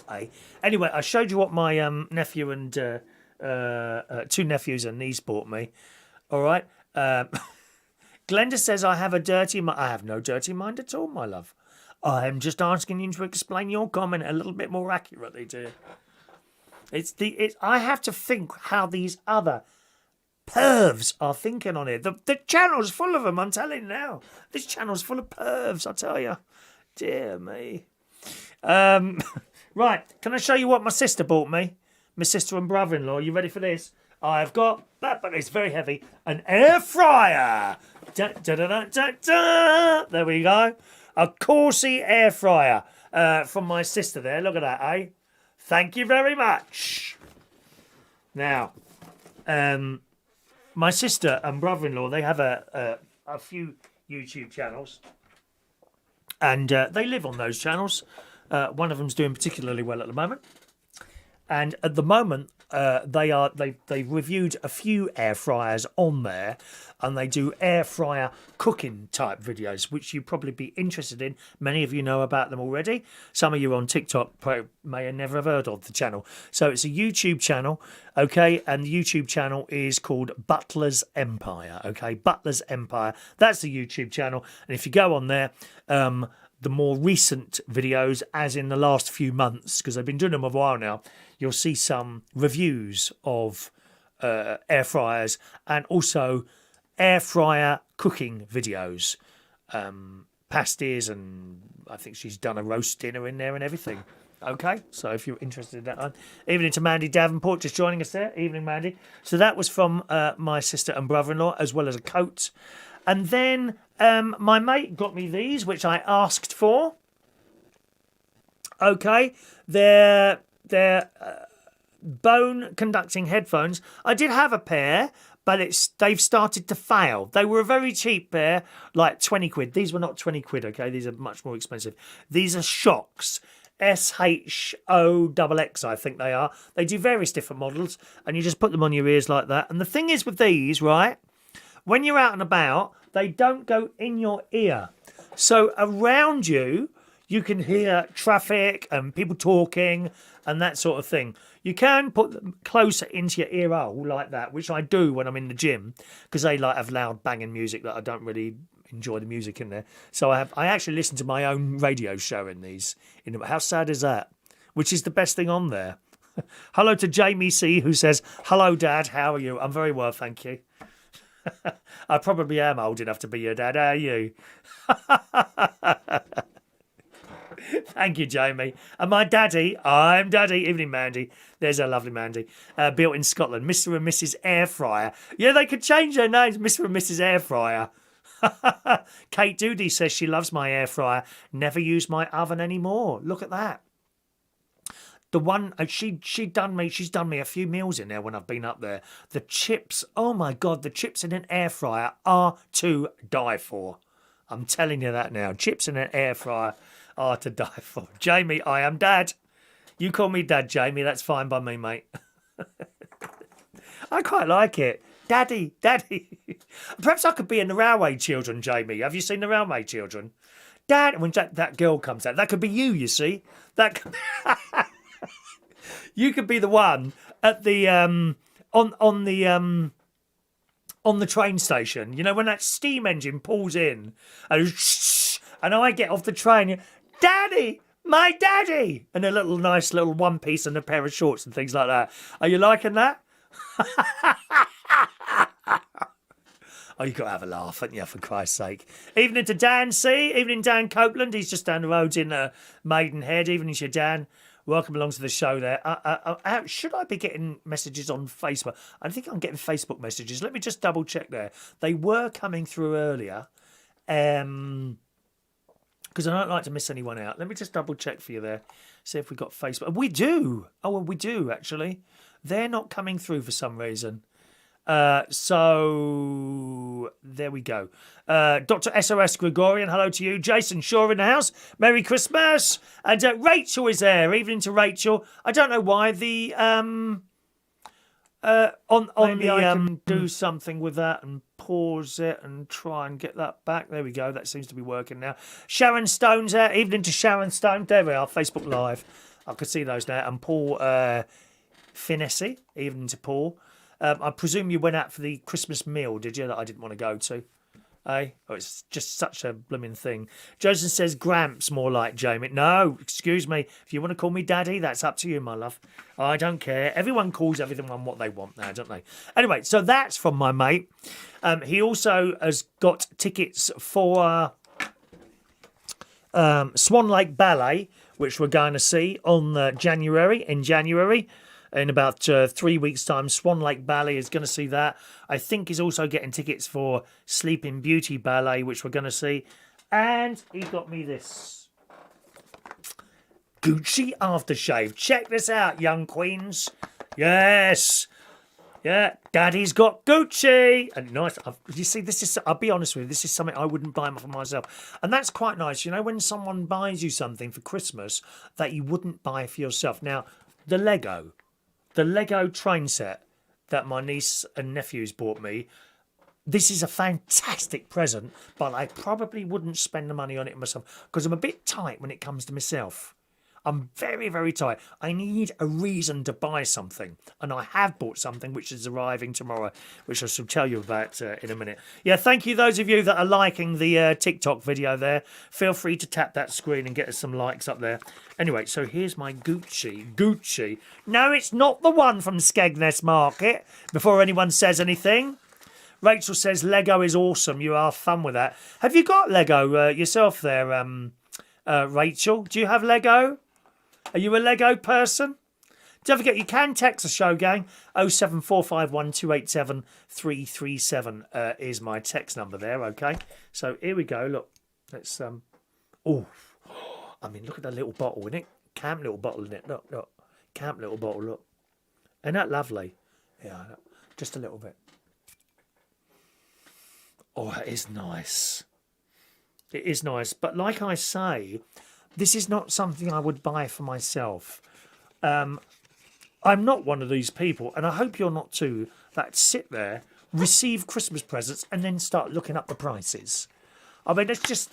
Hey. Anyway, I showed you what my nephew and two nephews and niece bought me. All right. Glenda says I have a dirty mind. I have no dirty mind at all, my love. I am just asking you to explain your comment a little bit more accurately, dear. I have to think how these other pervs are thinking on it. The channel's full of them, I'm telling you now. This channel's full of pervs, I tell you. Dear me. Right, can I show you what my sister bought me? My sister and brother-in-law. You ready for this? I've got, but it's very heavy, an air fryer. Da, da, da, da, da, da. There we go. A Corsi air fryer from my sister there. Look at that, eh? Thank you very much. Now, my sister and brother-in-law, they have a few YouTube channels. And they live on those channels. One of them's doing particularly well at the moment. And at the moment, they've reviewed a few air fryers on there, and they do air fryer cooking type videos, which you'd probably be interested in. Many of you know about them already. Some of you on TikTok may have never have heard of the channel. So it's a YouTube channel, okay, and the YouTube channel is called Butler's Empire, okay, Butler's Empire. That's the YouTube channel, and if you go on there, the more recent videos, as in the last few months, because they've been doing them a while now, you'll see some reviews of air fryers and also air fryer cooking videos. Pasties, and I think she's done a roast dinner in there and everything. Okay, so if you're interested in that one. Evening to Mandy Davenport, just joining us there. Evening, Mandy. So that was from my sister and brother-in-law, as well as a coat. And then my mate got me these, which I asked for. Okay, they're bone conducting headphones. I did have a pair, but they've started to fail. They were a very cheap pair, like 20 quid. These were not 20 quid, okay? These are much more expensive. These are Shocks. SHOXX, I think they are. They do various different models, and you just put them on your ears like that. And the thing is with these, right, when you're out and about, they don't go in your ear. So around you, you can hear traffic and people talking and that sort of thing. You can put them closer into your ear hole like that, which I do when I'm in the gym, because they have loud banging music that I don't really enjoy the music in there. So I actually listen to my own radio show in these. How sad is that? Which is the best thing on there. Hello to Jamie C, who says, "Hello, Dad. How are you?" I'm very well, thank you. I probably am old enough to be your dad. How are you? Thank you, Jamie. And my daddy, I'm Daddy. Evening, Mandy. There's our lovely Mandy. Built in Scotland. Mr. and Mrs. Air Fryer. Yeah, they could change their names. Mr. and Mrs. Air Fryer. Kate Doody says she loves my air fryer. Never use my oven anymore. Look at that. The one she's done me a few meals in there when I've been up there. The chips, oh my God, the chips in an air fryer are to die for. I'm telling you that now. Chips in an air fryer are to die for. Jamie, I am Dad. You call me Dad, Jamie. That's fine by me, mate. I quite like it. Daddy. Perhaps I could be in the Railway Children, Jamie. Have you seen the Railway Children? Dad, when that girl comes out, that could be you, you see. You could be the one at the on the train station. You know, when that steam engine pulls in and I get off the train, Daddy, my daddy, and a nice little one piece and a pair of shorts and things like that. Are you liking that? Oh, you've got to have a laugh, haven't you, for Christ's sake. Evening to Dan C. Evening, Dan Copeland. He's just down the road in Maidenhead. Evening to you, Dan. Welcome along to the show there. Should I be getting messages on Facebook? I think I'm getting Facebook messages. Let me just double check there. They were coming through earlier because I don't like to miss anyone out. Let me just double check for you there. See if we got Facebook. We do. Oh, well, we do, actually. They're not coming through for some reason. So there we go. Dr. SOS Gregorian, hello to you. Jason Shaw in the house. Merry Christmas. And Rachel is there. Evening to Rachel. I don't know why the Maybe I can do something with that and pause it and try and get that back. There we go. That seems to be working now. Sharon Stone's there. Evening to Sharon Stone. There we are. Facebook Live. I can see those now. And Paul Finessi. Evening to Paul. I presume you went out for the Christmas meal, did you? That I didn't want to go to. Eh? Oh, it's just such a blooming thing. Joseph says Gramps more like Jamie. No, excuse me. If you want to call me Daddy, that's up to you, my love. I don't care. Everyone calls everyone what they want now, don't they? Anyway, so that's from my mate. He also has got tickets for Swan Lake Ballet, which we're going to see on January. In about 3 weeks' time, Swan Lake Ballet is going to see that. I think he's also getting tickets for Sleeping Beauty Ballet, which we're going to see. And he got me this Gucci aftershave. Check this out, young queens. Yes. Yeah, Daddy's got Gucci. And nice. You see, this is, I'll be honest with you, this is something I wouldn't buy for myself. And that's quite nice. You know, when someone buys you something for Christmas that you wouldn't buy for yourself. Now, the Lego train set that my niece and nephews bought me, this is a fantastic present, but I probably wouldn't spend the money on it myself because I'm a bit tight when it comes to myself. I'm very, very tight. I need a reason to buy something. And I have bought something which is arriving tomorrow, which I shall tell you about in a minute. Yeah, thank you, those of you that are liking the TikTok video there. Feel free to tap that screen and get us some likes up there. Anyway, so here's my Gucci. No, it's not the one from Skegness Market, before anyone says anything. Rachel says, Lego is awesome. You have fun with that. Have you got Lego yourself there, Rachel? Do you have Lego? Are you a Lego person? Don't forget, you can text the show, gang. 07451287337 is my text number there, okay? So here we go. Look, let's... Oh, I mean, look at that little bottle, isn't it? Camp little bottle, isn't it? Look. Camp little bottle, look. Isn't that lovely? Yeah, look. Just a little bit. Oh, it is nice. It is nice. But like I say... This is not something I would buy for myself. I'm not one of these people, and I hope you're not too, that sit there, receive Christmas presents, and then start looking up the prices. I mean, that's just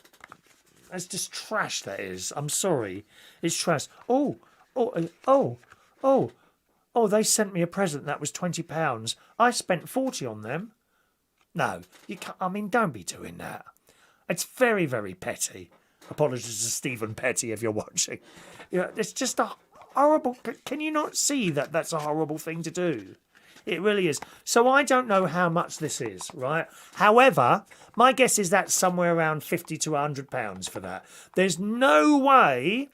trash, that is. I'm sorry. It's trash. Oh, they sent me a present that was £20. I spent 40 on them. No, you can't. I mean, don't be doing that. It's very, very petty. Apologies to Stephen Petty if you're watching. It's just a horrible... Can you not see that that's a horrible thing to do? It really is. So I don't know how much this is, right? However, my guess is that's somewhere around £50 to £100 for that. There's no way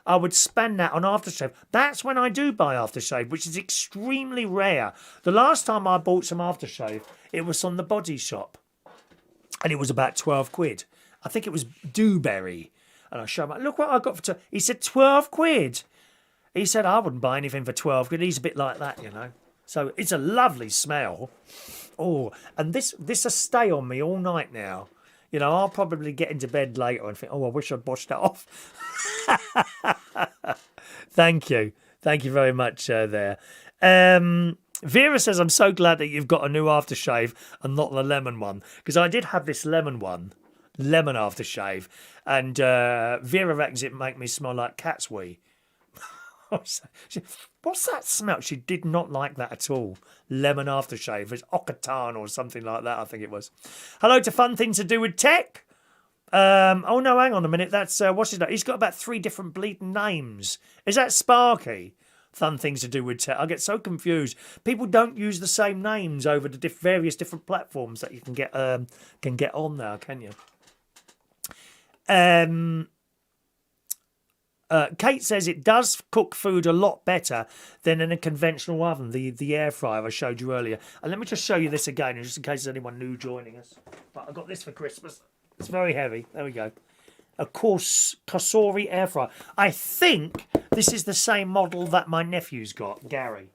I would spend that on aftershave. That's when I do buy aftershave, which is extremely rare. The last time I bought some aftershave, it was on the Body Shop. And it was about 12 quid. I think it was Dewberry. And I showed him, look what I got for... He said, 12 quid. He said, I wouldn't buy anything for 12 quid. He's a bit like that, you know. So it's a lovely smell. Oh, and this will stay on me all night now. You know, I'll probably get into bed later and think, oh, I wish I'd washed that off. Thank you. Thank you very much there. Vera says, I'm so glad that you've got a new aftershave and not the lemon one. Because I did have this lemon aftershave, and Vera reckons it make me smell like cat's wee. What's that smell? She did not like that at all. Lemon aftershave. It's Occitan or something like that, I think it was. Hello to Fun Things to Do with Tech. Oh no, hang on a minute. That's what's his name? He's got about 3 different bleeding names. Is that Sparky? Fun Things to Do with Tech. I get so confused. People don't use the same names over the various different platforms that you can get on now, can you? Kate says it does cook food a lot better than in a conventional oven, the air fryer I showed you earlier. And let me just show you this again, just in case there's anyone new joining us. But I got this for Christmas. It's very heavy. There we go. A Cosori air fryer. I think this is the same model that my nephew's got, Gary.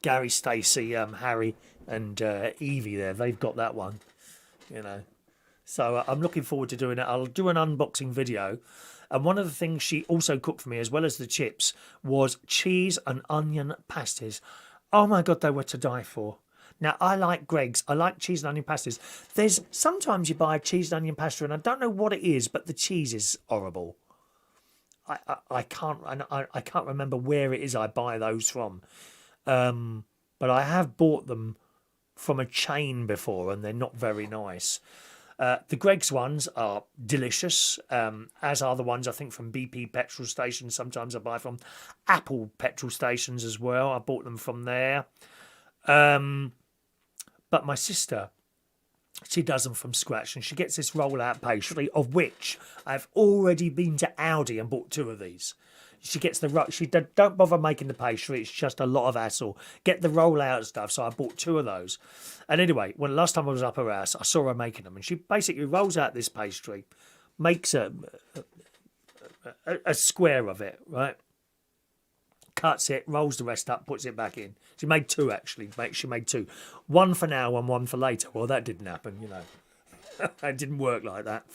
Gary, Stacey, Harry, and Evie. They've got that one. So I'm looking forward to doing it. I'll do an unboxing video. And one of the things she also cooked for me, as well as the chips, was cheese and onion pasties. Oh my God, they were to die for. Now, I like Greg's. I like cheese and onion pasties. Sometimes you buy a cheese and onion pasta, and I don't know what it is, but the cheese is horrible. I can't remember where it is I buy those from. But I have bought them from a chain before, and they're not very nice. The Greggs ones are delicious, as are the ones I think from BP petrol stations. Sometimes I buy from Apple petrol stations as well. I bought them from there. But my sister, she does them from scratch, and she gets this roll-out pastry, of which I've already been to Aldi and bought 2 of these. She gets she don't bother making the pastry. It's just a lot of hassle. Get the roll-out stuff. So I bought 2 of those. And anyway, last time I was up her house, I saw her making them, and she basically rolls out this pastry, makes a square of it, right? Cuts it, rolls the rest up, puts it back in. She made 2 actually. She made 2, 1 for now and 1 for later. Well, that didn't happen, It didn't work like that.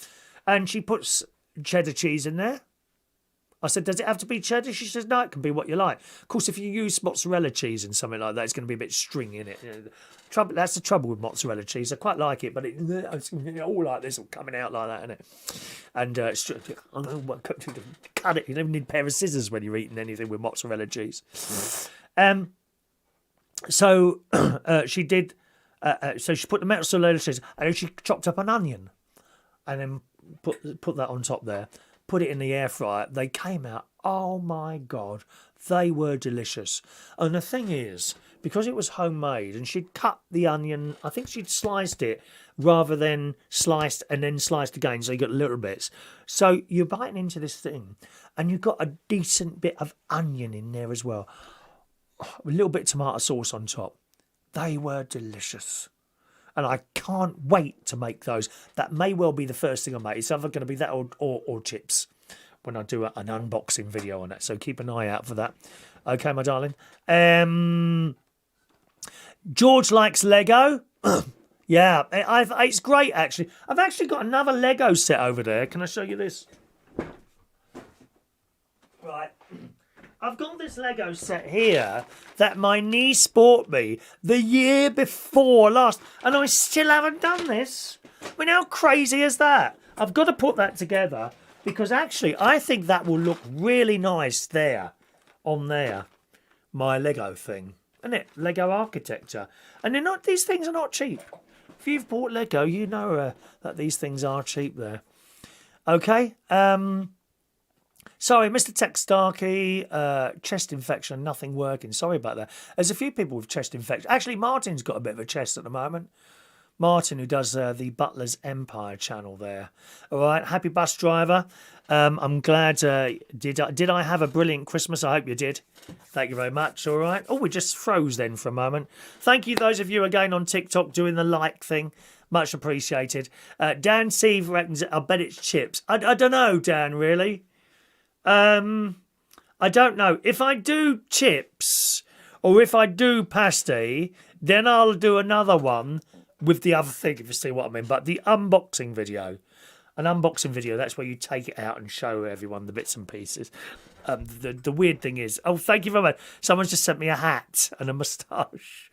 And she puts cheddar cheese in there. I said, does it have to be cheddar? She says, no, it can be what you like. Of course, if you use mozzarella cheese and something like that, it's going to be a bit stringy in it. That's the trouble with mozzarella cheese. I quite like it, but it's all like this, all coming out like that, isn't it? And cut it. You don't need a pair of scissors when you're eating anything with mozzarella cheese. So she did. So she put the mozzarella cheese, and then she chopped up an onion, and then put that on top there. Put it in the air fryer. They came out, oh my God, they were delicious. And the thing is, because it was homemade and she'd cut the onion, I think she'd sliced it rather than sliced and then sliced again, so you got little bits. So you're biting into this thing and you've got a decent bit of onion in there as well. A little bit of tomato sauce on top. They were delicious. And I can't wait to make those. That may well be the first thing I make. It's either going to be that or chips when I do an unboxing video on that. So keep an eye out for that. Okay, my darling. George likes Lego. Yeah, it's great, actually. I've actually got another Lego set over there. Can I show you this? Right. I've got this Lego set here that my niece bought me the year before last, and I still haven't done this. I mean, how crazy is that? I've got to put that together because actually I think that will look really nice there, on there, my Lego thing. Isn't it? Lego architecture. And these things are not cheap. If you've bought Lego, you know that these things are cheap there. Okay, sorry, Mr. Tech Starkey, chest infection, nothing working. Sorry about that. There's a few people with chest infection. Actually, Martin's got a bit of a chest at the moment. Martin, who does the Butler's Empire channel there. All right, happy bus driver. I'm glad. Did I have a brilliant Christmas? I hope you did. Thank you very much. All right. Oh, we just froze then for a moment. Thank you, those of you again on TikTok doing the like thing. Much appreciated. Dan Steve reckons, I bet it's chips. I don't know, Dan, really. I don't know. If I do chips or if I do pasty, then I'll do another one with the other thing, if you see what I mean. But the unboxing video, that's where you take it out and show everyone the bits and pieces. The weird thing is, oh, thank you very much. Someone's just sent me a hat and a moustache.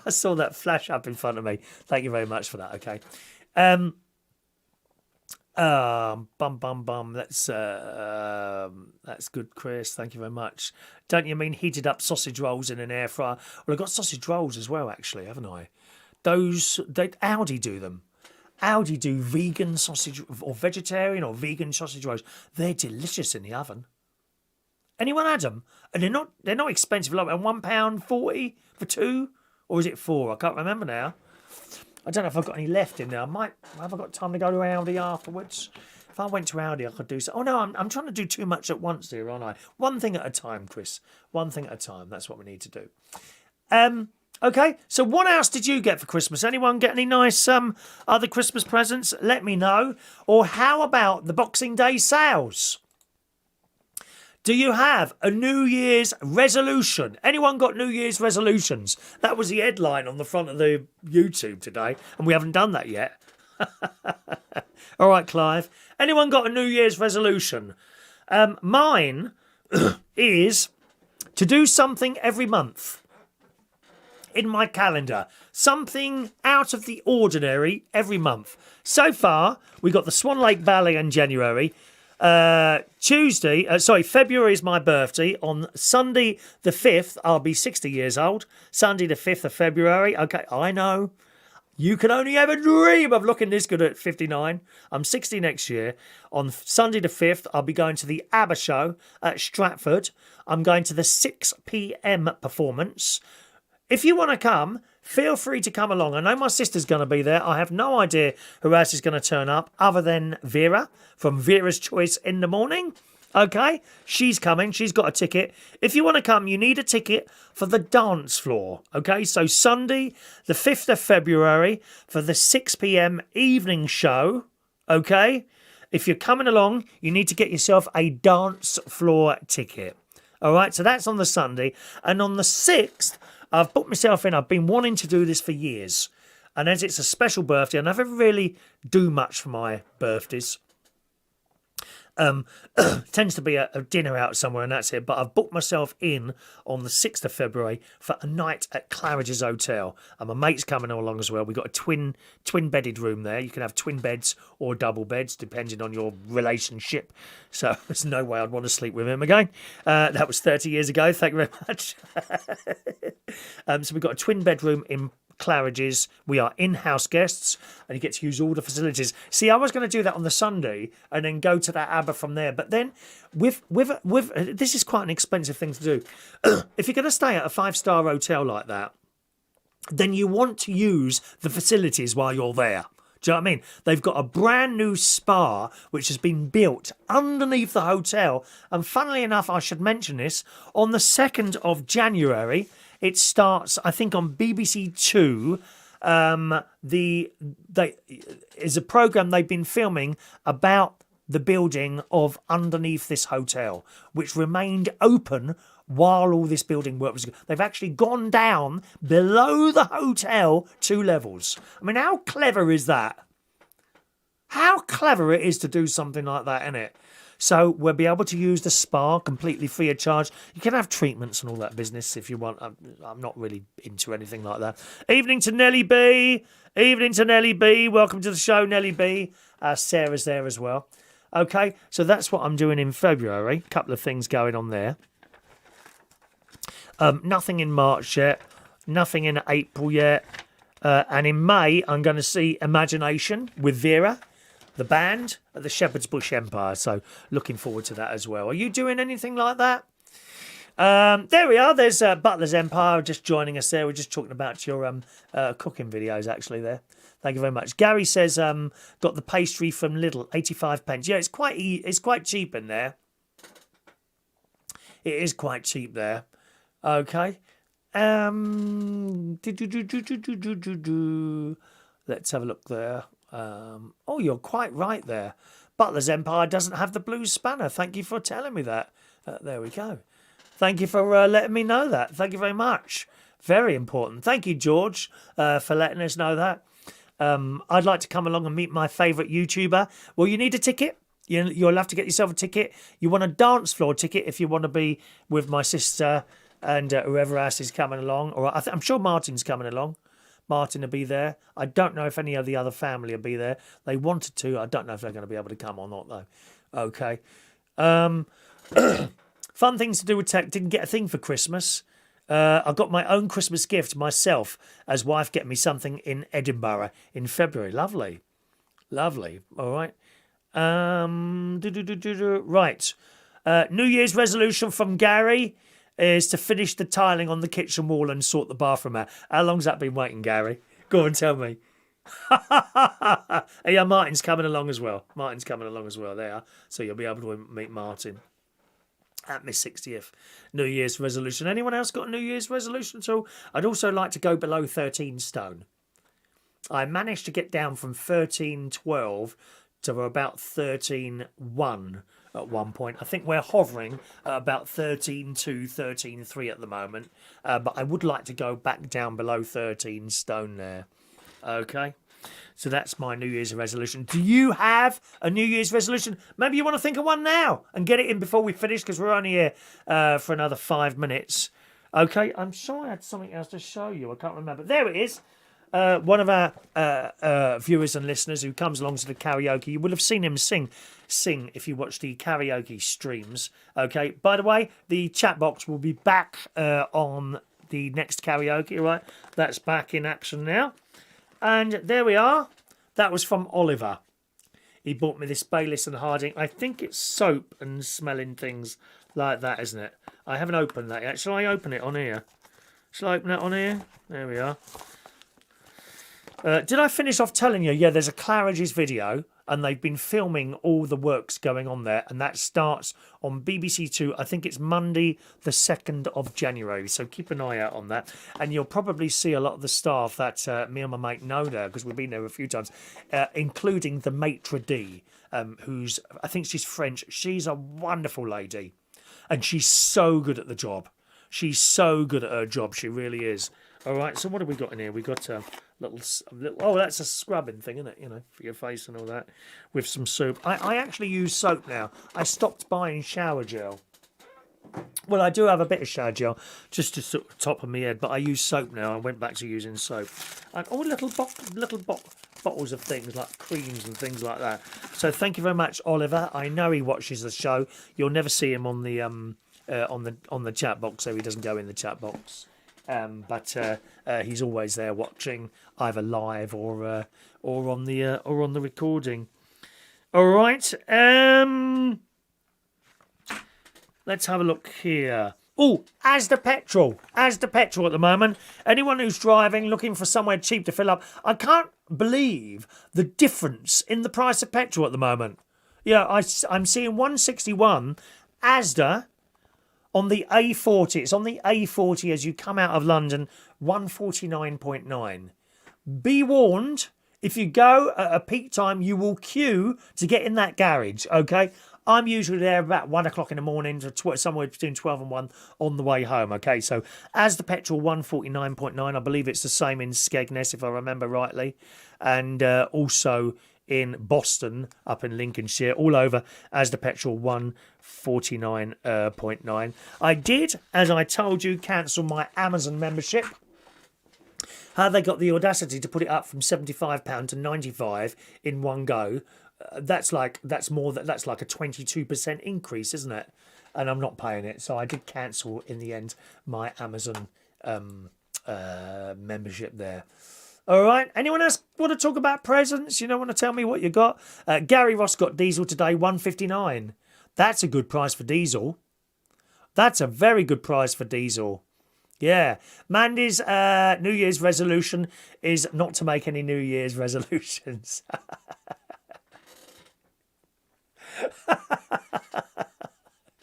I saw that flash up in front of me. Thank you very much for that. Okay. That's good, Chris. Thank you very much. Don't you mean heated up sausage rolls in an air fryer? Well, I've got sausage rolls as well, actually, haven't I? Audi do them. Audi do vegan sausage or vegetarian or vegan sausage rolls. They're delicious in the oven. Anyone had them? And they're not expensive. Like £1.40 for 2, or is it 4? I can't remember now. I don't know if I've got any left in there. Have I got time to go to Aldi afterwards? If I went to Aldi, I could do so. Oh no, I'm trying to do too much at once here, aren't I? One thing at a time, Chris. One thing at a time. That's what we need to do. Okay, so what else did you get for Christmas? Anyone get any nice other Christmas presents? Let me know. Or how about the Boxing Day sales? Do you have a New Year's resolution? Anyone got New Year's resolutions? That was the headline on the front of the YouTube today, and we haven't done that yet. All right, Clive. Anyone got a New Year's resolution? Mine is to do something every month in my calendar. Something out of the ordinary every month. So far, we got the Swan Lake Ballet in January. February is my birthday. On Sunday the 5th, I'll be 60 years old. Sunday the 5th of February. Okay, I know. You can only ever dream of looking this good at 59. I'm 60 next year. On Sunday the 5th, I'll be going to the Abba show at Stratford. I'm going to the 6 p.m. performance. If you want to come, feel free to come along. I know my sister's going to be there. I have no idea who else is going to turn up other than Vera from Vera's Choice in the Morning. Okay, she's coming. She's got a ticket. If you want to come, you need a ticket for the dance floor. Okay, so Sunday, the 5th of February for the 6 p.m. evening show. Okay, if you're coming along, you need to get yourself a dance floor ticket. All right, so that's on the Sunday. And on the 6th, I've booked myself in. I've been wanting to do this for years. And as it's a special birthday, I never really do much for my birthdays. Tends to be a dinner out somewhere and that's it. But I've booked myself in on the 6th of February for a night at Claridge's Hotel. And my mate's coming along as well. We've got a twin bedded room there. You can have twin beds or double beds depending on your relationship. So there's no way I'd want to sleep with him again. That was 30 years ago. Thank you very much. So we've got a twin bedroom in Claridge's. We are in-house guests and you get to use all the facilities. See, I was going to do that on the Sunday and then go to that Abba from there, but then with this is quite an expensive thing to do. If you're going to stay at a 5-star hotel like that, then you want to use the facilities while you're there. Do you know what I mean? They've got a brand new spa which has been built underneath the hotel, and funnily enough, I should mention this, on the 2nd of January it starts, I think, on BBC Two. Is a programme they've been filming about the building of underneath this hotel, which remained open while all this building work was. They've actually gone down below the hotel 2 levels. I mean, how clever is that? How clever it is to do something like that, isn't it? So we'll be able to use the spa completely free of charge. You can have treatments and all that business if you want. I'm not really into anything like that. Evening to Nellie B. Evening to Nellie B. Welcome to the show, Nellie B. Sarah's there as well. Okay, so that's what I'm doing in February. Couple of things going on there. Nothing in March yet. Nothing in April yet. And in May, I'm going to see Imagination with Vera, the band at the Shepherd's Bush Empire. So looking forward to that as well. Are you doing anything like that? There we are. There's Butler's Empire just joining us there. We're just talking about your cooking videos actually there. Thank you very much. Gary says got the pastry from Lidl, 85 pence. Yeah, it's quite cheap in there. It is quite cheap there. Okay. Let's have a look there. Oh, you're quite right there. Butler's Empire doesn't have the blue spanner. Thank you for telling me that. There we go. Thank you for letting me know that. Thank you very much. Very important. Thank you, George, for letting us know that. I'd like to come along and meet my favourite YouTuber. Well, you need a ticket. You'll have to get yourself a ticket. You want a dance floor ticket if you want to be with my sister and whoever else is coming along. Or I'm sure Martin's coming along. Martin will be there. I don't know if any of the other family will be there. They wanted to. I don't know if they're going to be able to come or not, though. Okay. Fun things to do with tech. Didn't get a thing for Christmas. I got my own Christmas gift myself as wife get me something in Edinburgh in February. Lovely. Lovely. All right. Right. New Year's resolution from Gary is to finish the tiling on the kitchen wall and sort the bathroom out. How long's that been waiting, Gary? Go on, tell me. Yeah, Martin's coming along as well. Martin's coming along as well. There, so you'll be able to meet Martin at my 60th New Year's resolution. Anyone else got a New Year's resolution at all? I'd also like to go below 13 stone. I managed to get down from 13.12 to about 13.1 at one point. I think we're hovering at about 13.2, 13.3 at the moment. But I would like to go back down below 13 stone there. Okay. So that's my New Year's resolution. Do you have a New Year's resolution? Maybe you want to think of one now and get it in before we finish, because we're only here for another 5 minutes. Okay, I'm sure I had something else to show you. I can't remember. There it is. One of our viewers and listeners who comes along to the karaoke, you will have seen him sing if you watch the karaoke streams. Okay, by the way, the chat box will be back on the next karaoke, right? That's back in action now. And there we are. That was from Oliver. He bought me this Bayliss and Harding. I think it's soap and smelling things like that, isn't it? I haven't opened that yet. Shall I open it on here? Shall I open it on here? There we are. Did I finish off telling you? Yeah, there's a Claridge's video, and they've been filming all the works going on there, and that starts on BBC Two. I think it's Monday, the 2nd of January. So keep an eye out on that, and you'll probably see a lot of the staff that me and my mate know there, because we've been there a few times, including the maitre d', who's, I think she's French. She's a wonderful lady, and she's so good at the job. She's so good at her job. She really is. All right, so what have we got in here? We got a little. Oh, that's a scrubbing thing, isn't it? You know, for your face and all that, with some soap. I actually use soap now. I stopped buying shower gel. Well, I do have a bit of shower gel, just to sort of top of my head, but I use soap now. I went back to using soap. And all little bottles of things like creams and things like that. So thank you very much, Oliver. I know he watches the show. You'll never see him on the chat box, so he doesn't go in the chat box. But he's always there watching, either live or on the recording. All right. Let's have a look here. Oh, Asda petrol at the moment. Anyone who's driving, looking for somewhere cheap to fill up, I can't believe the difference in the price of petrol at the moment. Yeah, I'm seeing 161 Asda. On the A40, it's on the A40 as you come out of London, 149.9. Be warned, if you go at a peak time, you will queue to get in that garage, okay? I'm usually there about 1 o'clock in the morning, somewhere between 12 and 1 on the way home, okay? So as the petrol, 149.9, I believe it's the same in Skegness, if I remember rightly. And also in Boston, up in Lincolnshire, all over as the petrol, 149.9. I did, as I told you, cancel my Amazon membership. How they got the audacity to put it up from £75 to £95 in one go? That's like a 22% increase, isn't it? And I'm not paying it, so I did cancel in the end my Amazon membership there. All right. Anyone else want to talk about presents? You don't want to tell me what you got? Gary Ross got diesel today, $1.59. That's a good price for diesel. That's a very good price for diesel. Yeah. Mandy's New Year's resolution is not to make any New Year's resolutions.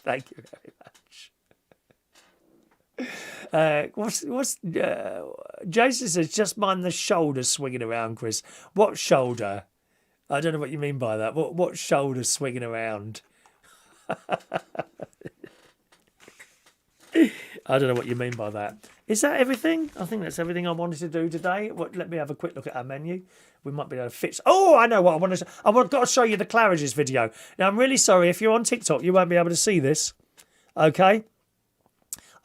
Thank you very much. Jason says, just mind the shoulder swinging around, Chris. What shoulder? I don't know what you mean by that. What shoulder swinging around? I don't know what you mean by that. Is that everything? I think that's everything I wanted to do today. Let me have a quick look at our menu. We might be able to fit. Oh, I know what I want to. I've got to show you the Claridge's video. Now, I'm really sorry if you're on TikTok, you won't be able to see this. Okay.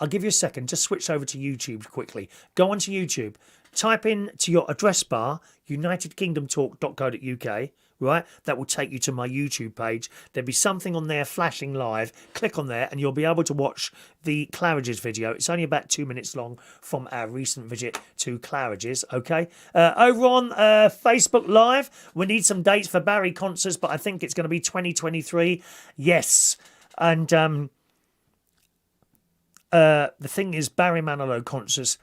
I'll give you a second. Just switch over to YouTube quickly. Go onto YouTube. Type in to your address bar, unitedkingdomtalk.co.uk, right? That will take you to my YouTube page. There'll be something on there flashing live. Click on there and you'll be able to watch the Claridge's video. It's only about 2 minutes long from our recent visit to Claridge's, okay? Over on Facebook Live, we need some dates for Barry concerts, but I think it's going to be 2023. Yes. And the thing is, Barry Manilow concerts,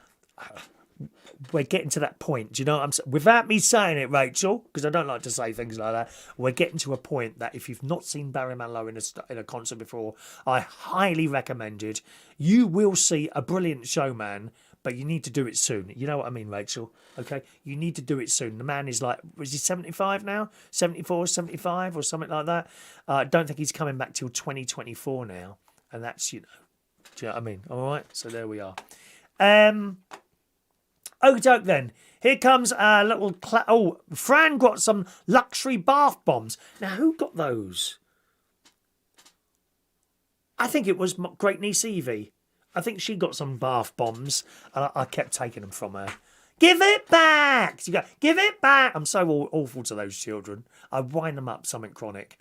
we're getting to that point. Do you know what I'm saying? Without me saying it, Rachel, because I don't like to say things like that, we're getting to a point that if you've not seen Barry Manilow in a concert before, I highly recommend it. You will see a brilliant showman, But you need to do it soon. You know what I mean, Rachel? Okay? You need to do it soon. The man is like, is he 75 now? 74, 75 or something like that? I don't think he's coming back till 2024 now. And that's, do you know what I mean? All right? So there we are. Okey-doke then. Here comes a little... Fran got some luxury bath bombs. Now, who got those? I think it was great niece Evie. I think she got some bath bombs, and I kept taking them from her. Give it back! You go, give it back! I'm so awful to those children. I wind them up something chronic.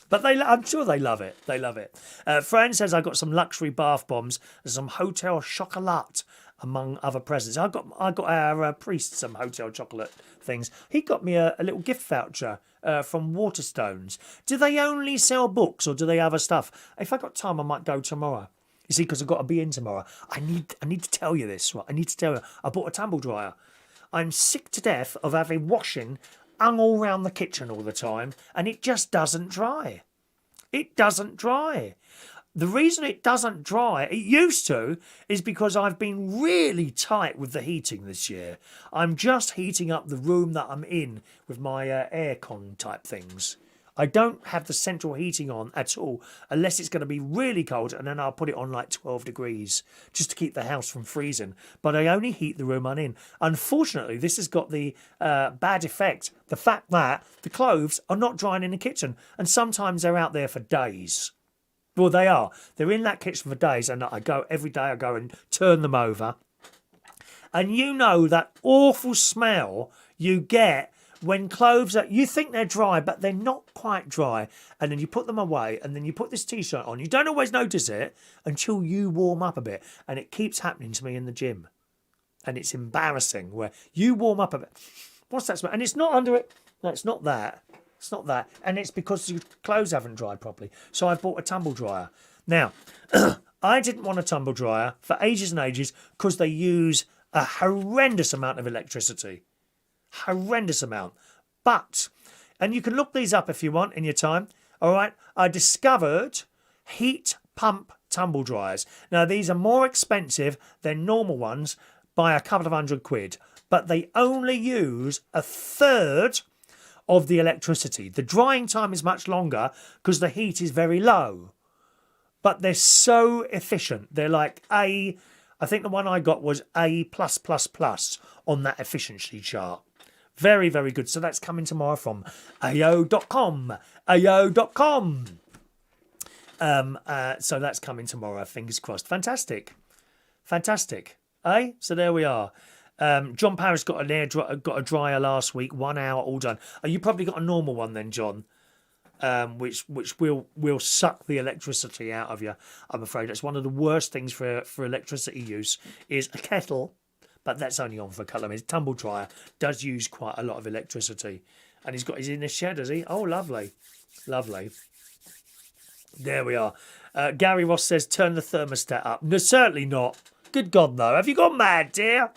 But I'm sure they love it. They love it. Fran says I got some luxury bath bombs and some hotel chocolate, among other presents. I got our priest some hotel chocolate things. He got me a little gift voucher from Waterstones. Do they only sell books or do they have other stuff? If I got time, I might go tomorrow. You see, because I've got to be in tomorrow. I need to tell you this, right? I need to tell you. I bought a tumble dryer. I'm sick to death of having washing hung all round the kitchen all the time, and it just doesn't dry. It doesn't dry. The reason it doesn't dry, it used to, is because I've been really tight with the heating this year. I'm just heating up the room that I'm in with my aircon type things. I don't have the central heating on at all unless it's going to be really cold, and then I'll put it on like 12 degrees just to keep the house from freezing. But I only heat the room I'm in. Unfortunately, this has got the bad effect, the fact that the clothes are not drying in the kitchen, and sometimes they're out there for days. Well, they are. They're in that kitchen for days, and every day I go and turn them over. And you know that awful smell you get when clothes you think they're dry, but they're not quite dry. And then you put them away, and then you put this T-shirt on. You don't always notice it until you warm up a bit. And it keeps happening to me in the gym. And it's embarrassing where you warm up a bit. What's that smell? And it's not under it. No, it's not that. It's not that. And it's because your clothes haven't dried properly. So I've bought a tumble dryer. Now, I didn't want a tumble dryer for ages and ages because they use a horrendous amount of electricity. Horrendous amount. But, and you can look these up if you want in your time. All right. I discovered heat pump tumble dryers. Now, these are more expensive than normal ones by a couple of £100. But they only use a third of the electricity. The drying time is much longer because the heat is very low. But they're so efficient. They're like I think the one I got was A+++ on that efficiency chart. Very, very good. So that's coming tomorrow from AO.com. AO.com. So that's coming tomorrow. Fingers crossed. Fantastic. Fantastic. Eh? So there we are. John Paris got a dryer last week. 1 hour, all done. Oh, you probably got a normal one then, John. Which will suck the electricity out of you. I'm afraid that's one of the worst things for electricity use is a kettle, but that's only on for a couple of minutes. Tumble dryer does use quite a lot of electricity, and he's in the shed, has he? Oh, lovely, lovely. There we are. Gary Ross says turn the thermostat up. No, certainly not. Good God, no. Have you gone mad, dear?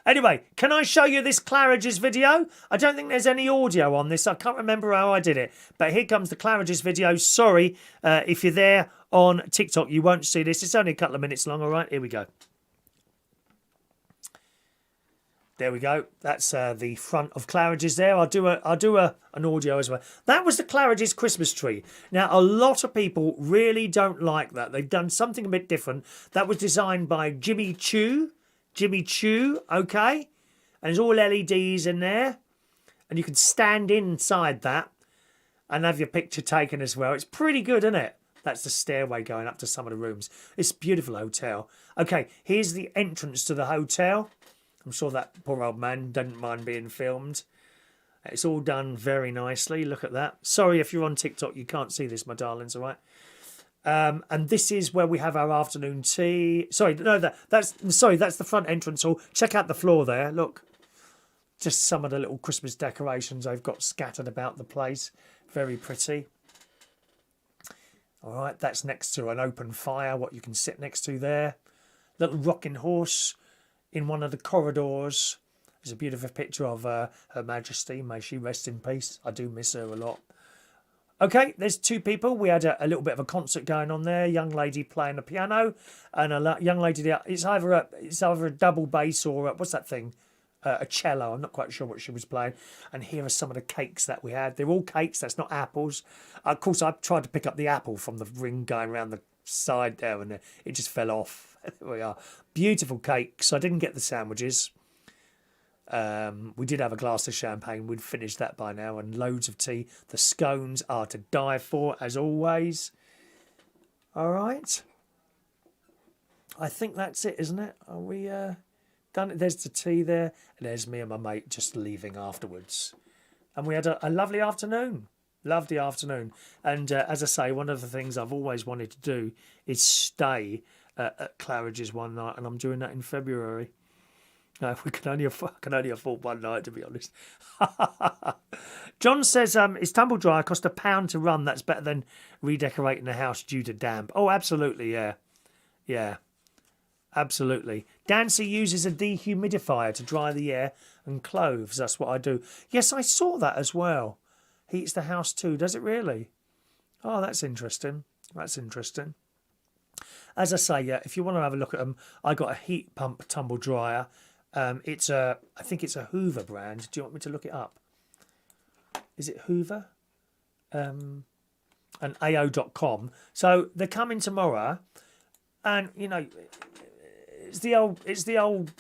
Anyway, can I show you this Claridge's video? I don't think there's any audio on this. I can't remember how I did it. But here comes the Claridge's video. Sorry, if you're there on TikTok, you won't see this. It's only a couple of minutes long, all right? Here we go. There we go. That's the front of Claridge's there. I'll do an audio as well. That was the Claridge's Christmas tree. Now, a lot of people really don't like that. They've done something a bit different. That was designed by Jimmy Choo. Jimmy Choo, okay? And there's all LEDs in there. And you can stand inside that and have your picture taken as well. It's pretty good, isn't it? That's the stairway going up to some of the rooms. It's a beautiful hotel. Okay, here's the entrance to the hotel. I'm sure that poor old man didn't mind being filmed. It's all done very nicely. Look at that. Sorry if you're on TikTok, you can't see this, my darlings, all right? And this is where we have our afternoon tea. Sorry, no, that's the front entrance hall. Check out the floor there. Look, just some of the little Christmas decorations I've got scattered about the place. Very pretty. All right, that's next to an open fire. What you can sit next to there. Little rocking horse in one of the corridors. There's a beautiful picture of Her Majesty. May she rest in peace. I do miss her a lot. Okay, there's two people. We had a little bit of a concert going on there. Young lady playing the piano, and a young lady there. It's either a double bass or what's that thing? A cello. I'm not quite sure what she was playing. And here are some of the cakes that we had. They're all cakes. That's not apples. Of course, I tried to pick up the apple from the ring going around the side there, and it just fell off. There we are. Beautiful cakes. I didn't get the sandwiches. We did have a glass of champagne. We'd finished that by now, and loads of tea. The scones are to die for, as always. All right. I think that's it, isn't it? Are we done? There's the tea there, and there's me and my mate just leaving afterwards. And we had a lovely afternoon. Lovely afternoon. And as I say, one of the things I've always wanted to do is stay at Claridge's one night, and I'm doing that in February. We can only afford one night, to be honest. John says, "Is tumble dryer cost £1 to run? That's better than redecorating the house due to damp." Oh, absolutely, yeah, absolutely. Dancy uses a dehumidifier to dry the air and clothes. That's what I do. Yes, I saw that as well. Heats the house too. Does it really? Oh, that's interesting. That's interesting. As I say, yeah, if you want to have a look at them, I got a heat pump tumble dryer. I think it's a Hoover brand. Do you want me to look it up? Is it Hoover? And AO.com. So they're coming tomorrow, and you know, it's the old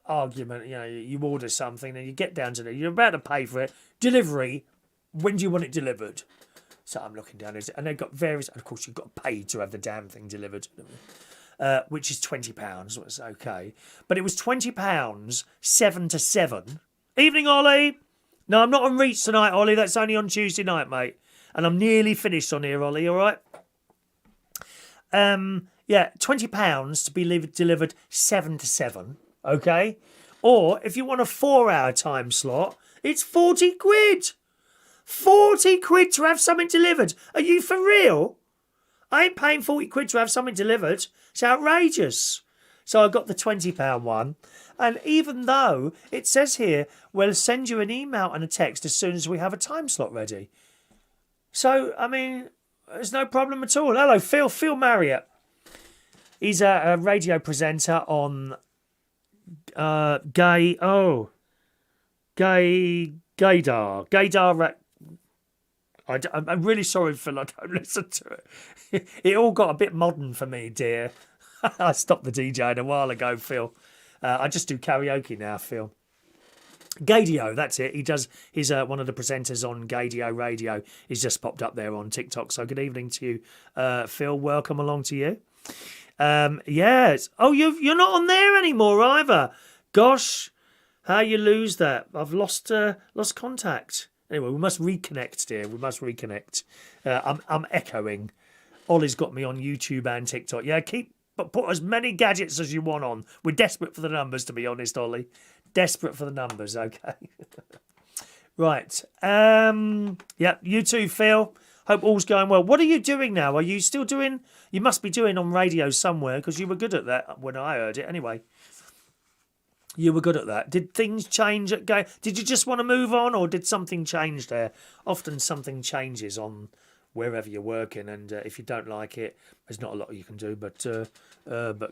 argument. You know, you order something, and you get down to it. You're about to pay for it. Delivery. When do you want it delivered? So I'm looking down at it, and they've got various. Of course, you've got to pay to have the damn thing delivered. Which is £20, was okay. But it was £20, 7 to 7. Evening, Ollie. No, I'm not on Reach tonight, Ollie. That's only on Tuesday night, mate. And I'm nearly finished on here, Ollie, all right? Yeah, £20 to be delivered 7 to 7, okay? Or if you want a 4-hour time slot, it's 40 quid. 40 quid to have something delivered. Are you for real? I ain't paying 40 quid to have something delivered. It's outrageous. So I got the £20 one. And even though it says here, we'll send you an email and a text as soon as we have a time slot ready. So, I mean, there's no problem at all. Hello, Phil Marriott. He's a radio presenter on Gaydar. I'm really sorry, Phil, I don't listen to it. It all got a bit modern for me, dear. I stopped the DJing a while ago, Phil. I just do karaoke now, Phil. Gadio, that's it. He's one of the presenters on Gadio Radio. He's just popped up there on TikTok. So good evening to you, Phil. Welcome along to you. Yes. Oh, you're not on there anymore either. Gosh, how you lose that? I've lost contact. Anyway, we must reconnect, dear. We must reconnect. I'm echoing. Ollie's got me on YouTube and TikTok. Yeah, put as many gadgets as you want on. We're desperate for the numbers, to be honest, Ollie. Desperate for the numbers, okay. Right. Yeah, you too, Phil. Hope all's going well. What are you doing now? Are you still doing... You must be doing on radio somewhere, because you were good at that when I heard it. Anyway. You were good at that. Did things change at Gay? Did you just want to move on, or did something change there? Often something changes on wherever you're working, and if you don't like it, there's not a lot you can do but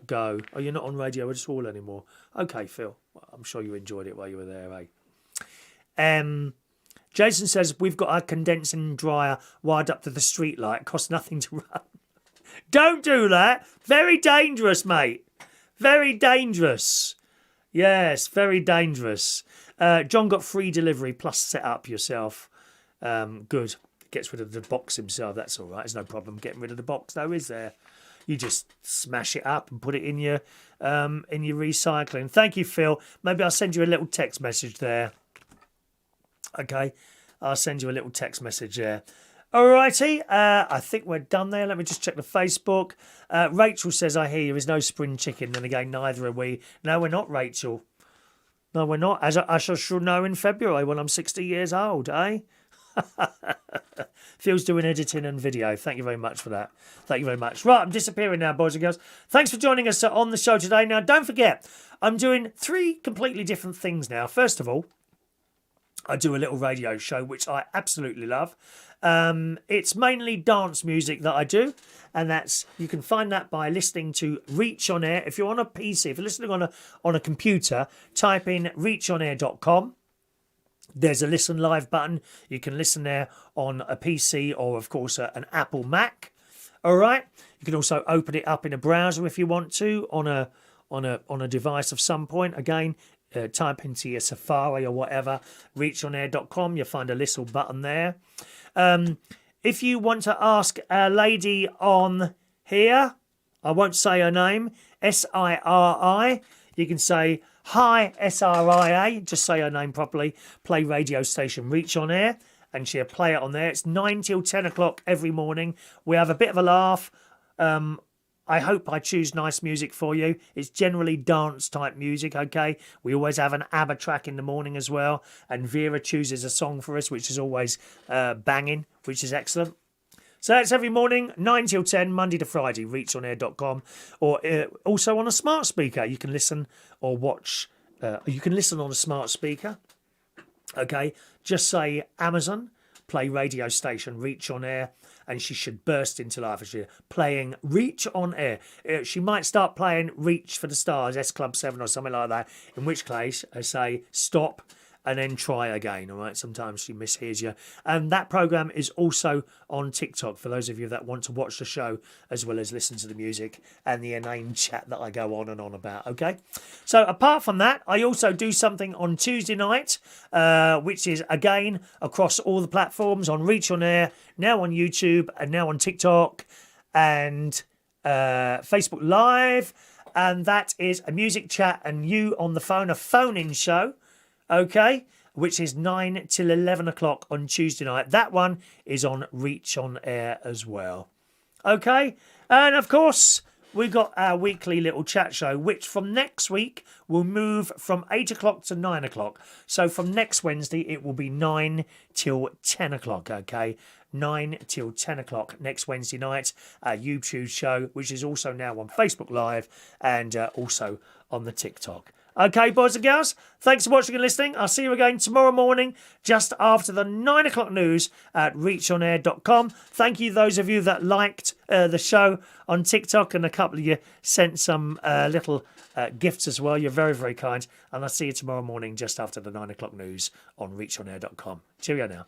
go. Oh, you're not on radio at all anymore. Okay, Phil. I'm sure you enjoyed it while you were there, eh? Jason says, we've got our condensing dryer wired up to the street light. Costs nothing to run. Don't do that. Very dangerous, mate. Very dangerous. Yes, very dangerous. John got free delivery plus set up yourself. Good. Gets rid of the box himself. That's all right. There's no problem getting rid of the box, though, is there? You just smash it up and put it in your recycling. Thank you, Phil. Maybe I'll send you a little text message there. Okay, I'll send you a little text message there. Alrighty, I think we're done there. Let me just check the Facebook. Rachel says, I hear you, there's no spring chicken. Then again, neither are we. No, we're not, Rachel. No, we're not. As I shall know in February when I'm 60 years old, eh? Phil's doing editing and video. Thank you very much for that. Thank you very much. Right, I'm disappearing now, boys and girls. Thanks for joining us on the show today. Now, don't forget, I'm doing 3 completely different things now. First of all, I do a little radio show, which I absolutely love. It's mainly dance music that I do, and you can find that by listening to Reach On Air. If you're on a PC, if you're listening on a computer, type in reachonair.com. There's a listen live button. You can listen there on a PC or, of course, an Apple Mac. All right. You can also open it up in a browser if you want to on a device of some point. Again, type into your Safari or whatever, reachonair.com. You'll find a little button there. If you want to ask a lady on here, I won't say her name, SIRI, you can say, hi, SRIA, just say her name properly, play radio station Reach On Air, and she'll play it on there. It's 9 till 10 o'clock every morning. We have a bit of a laugh. I hope I choose nice music for you. It's generally dance type music, okay? We always have an Abba track in the morning as well. And Vera chooses a song for us, which is always banging, which is excellent. So that's every morning, 9 till 10, Monday to Friday, reachonair.com. Or also on a smart speaker. You can listen or watch. You can listen on a smart speaker. Okay, just say Amazon, play radio station Reach On Air, and she should burst into life as she's playing Reach On Air. She might start playing Reach for the Stars, S Club 7 or something like that, in which case I say stop and then try again, all right? Sometimes she mishears you. And that programme is also on TikTok for those of you that want to watch the show as well as listen to the music and the inane chat that I go on and on about, okay? So apart from that, I also do something on Tuesday night, which is, again, across all the platforms on Reach On Air, now on YouTube and now on TikTok and Facebook Live. And that is a music chat and you on the phone, a phone-in show. Okay, which is 9 till 11 o'clock on Tuesday night. That one is on Reach On Air as well. Okay, and of course, we've got our weekly little chat show, which from next week will move from 8 o'clock to 9 o'clock. So from next Wednesday, it will be 9 till 10 o'clock, okay? 9 till 10 o'clock next Wednesday night, our YouTube show, which is also now on Facebook Live and also on the TikTok. Okay, boys and girls, thanks for watching and listening. I'll see you again tomorrow morning, just after the 9 o'clock news at reachonair.com. Thank you, those of you that liked the show on TikTok, and a couple of you sent some little gifts as well. You're very, very kind. And I'll see you tomorrow morning, just after the 9 o'clock news on reachonair.com. Cheerio now.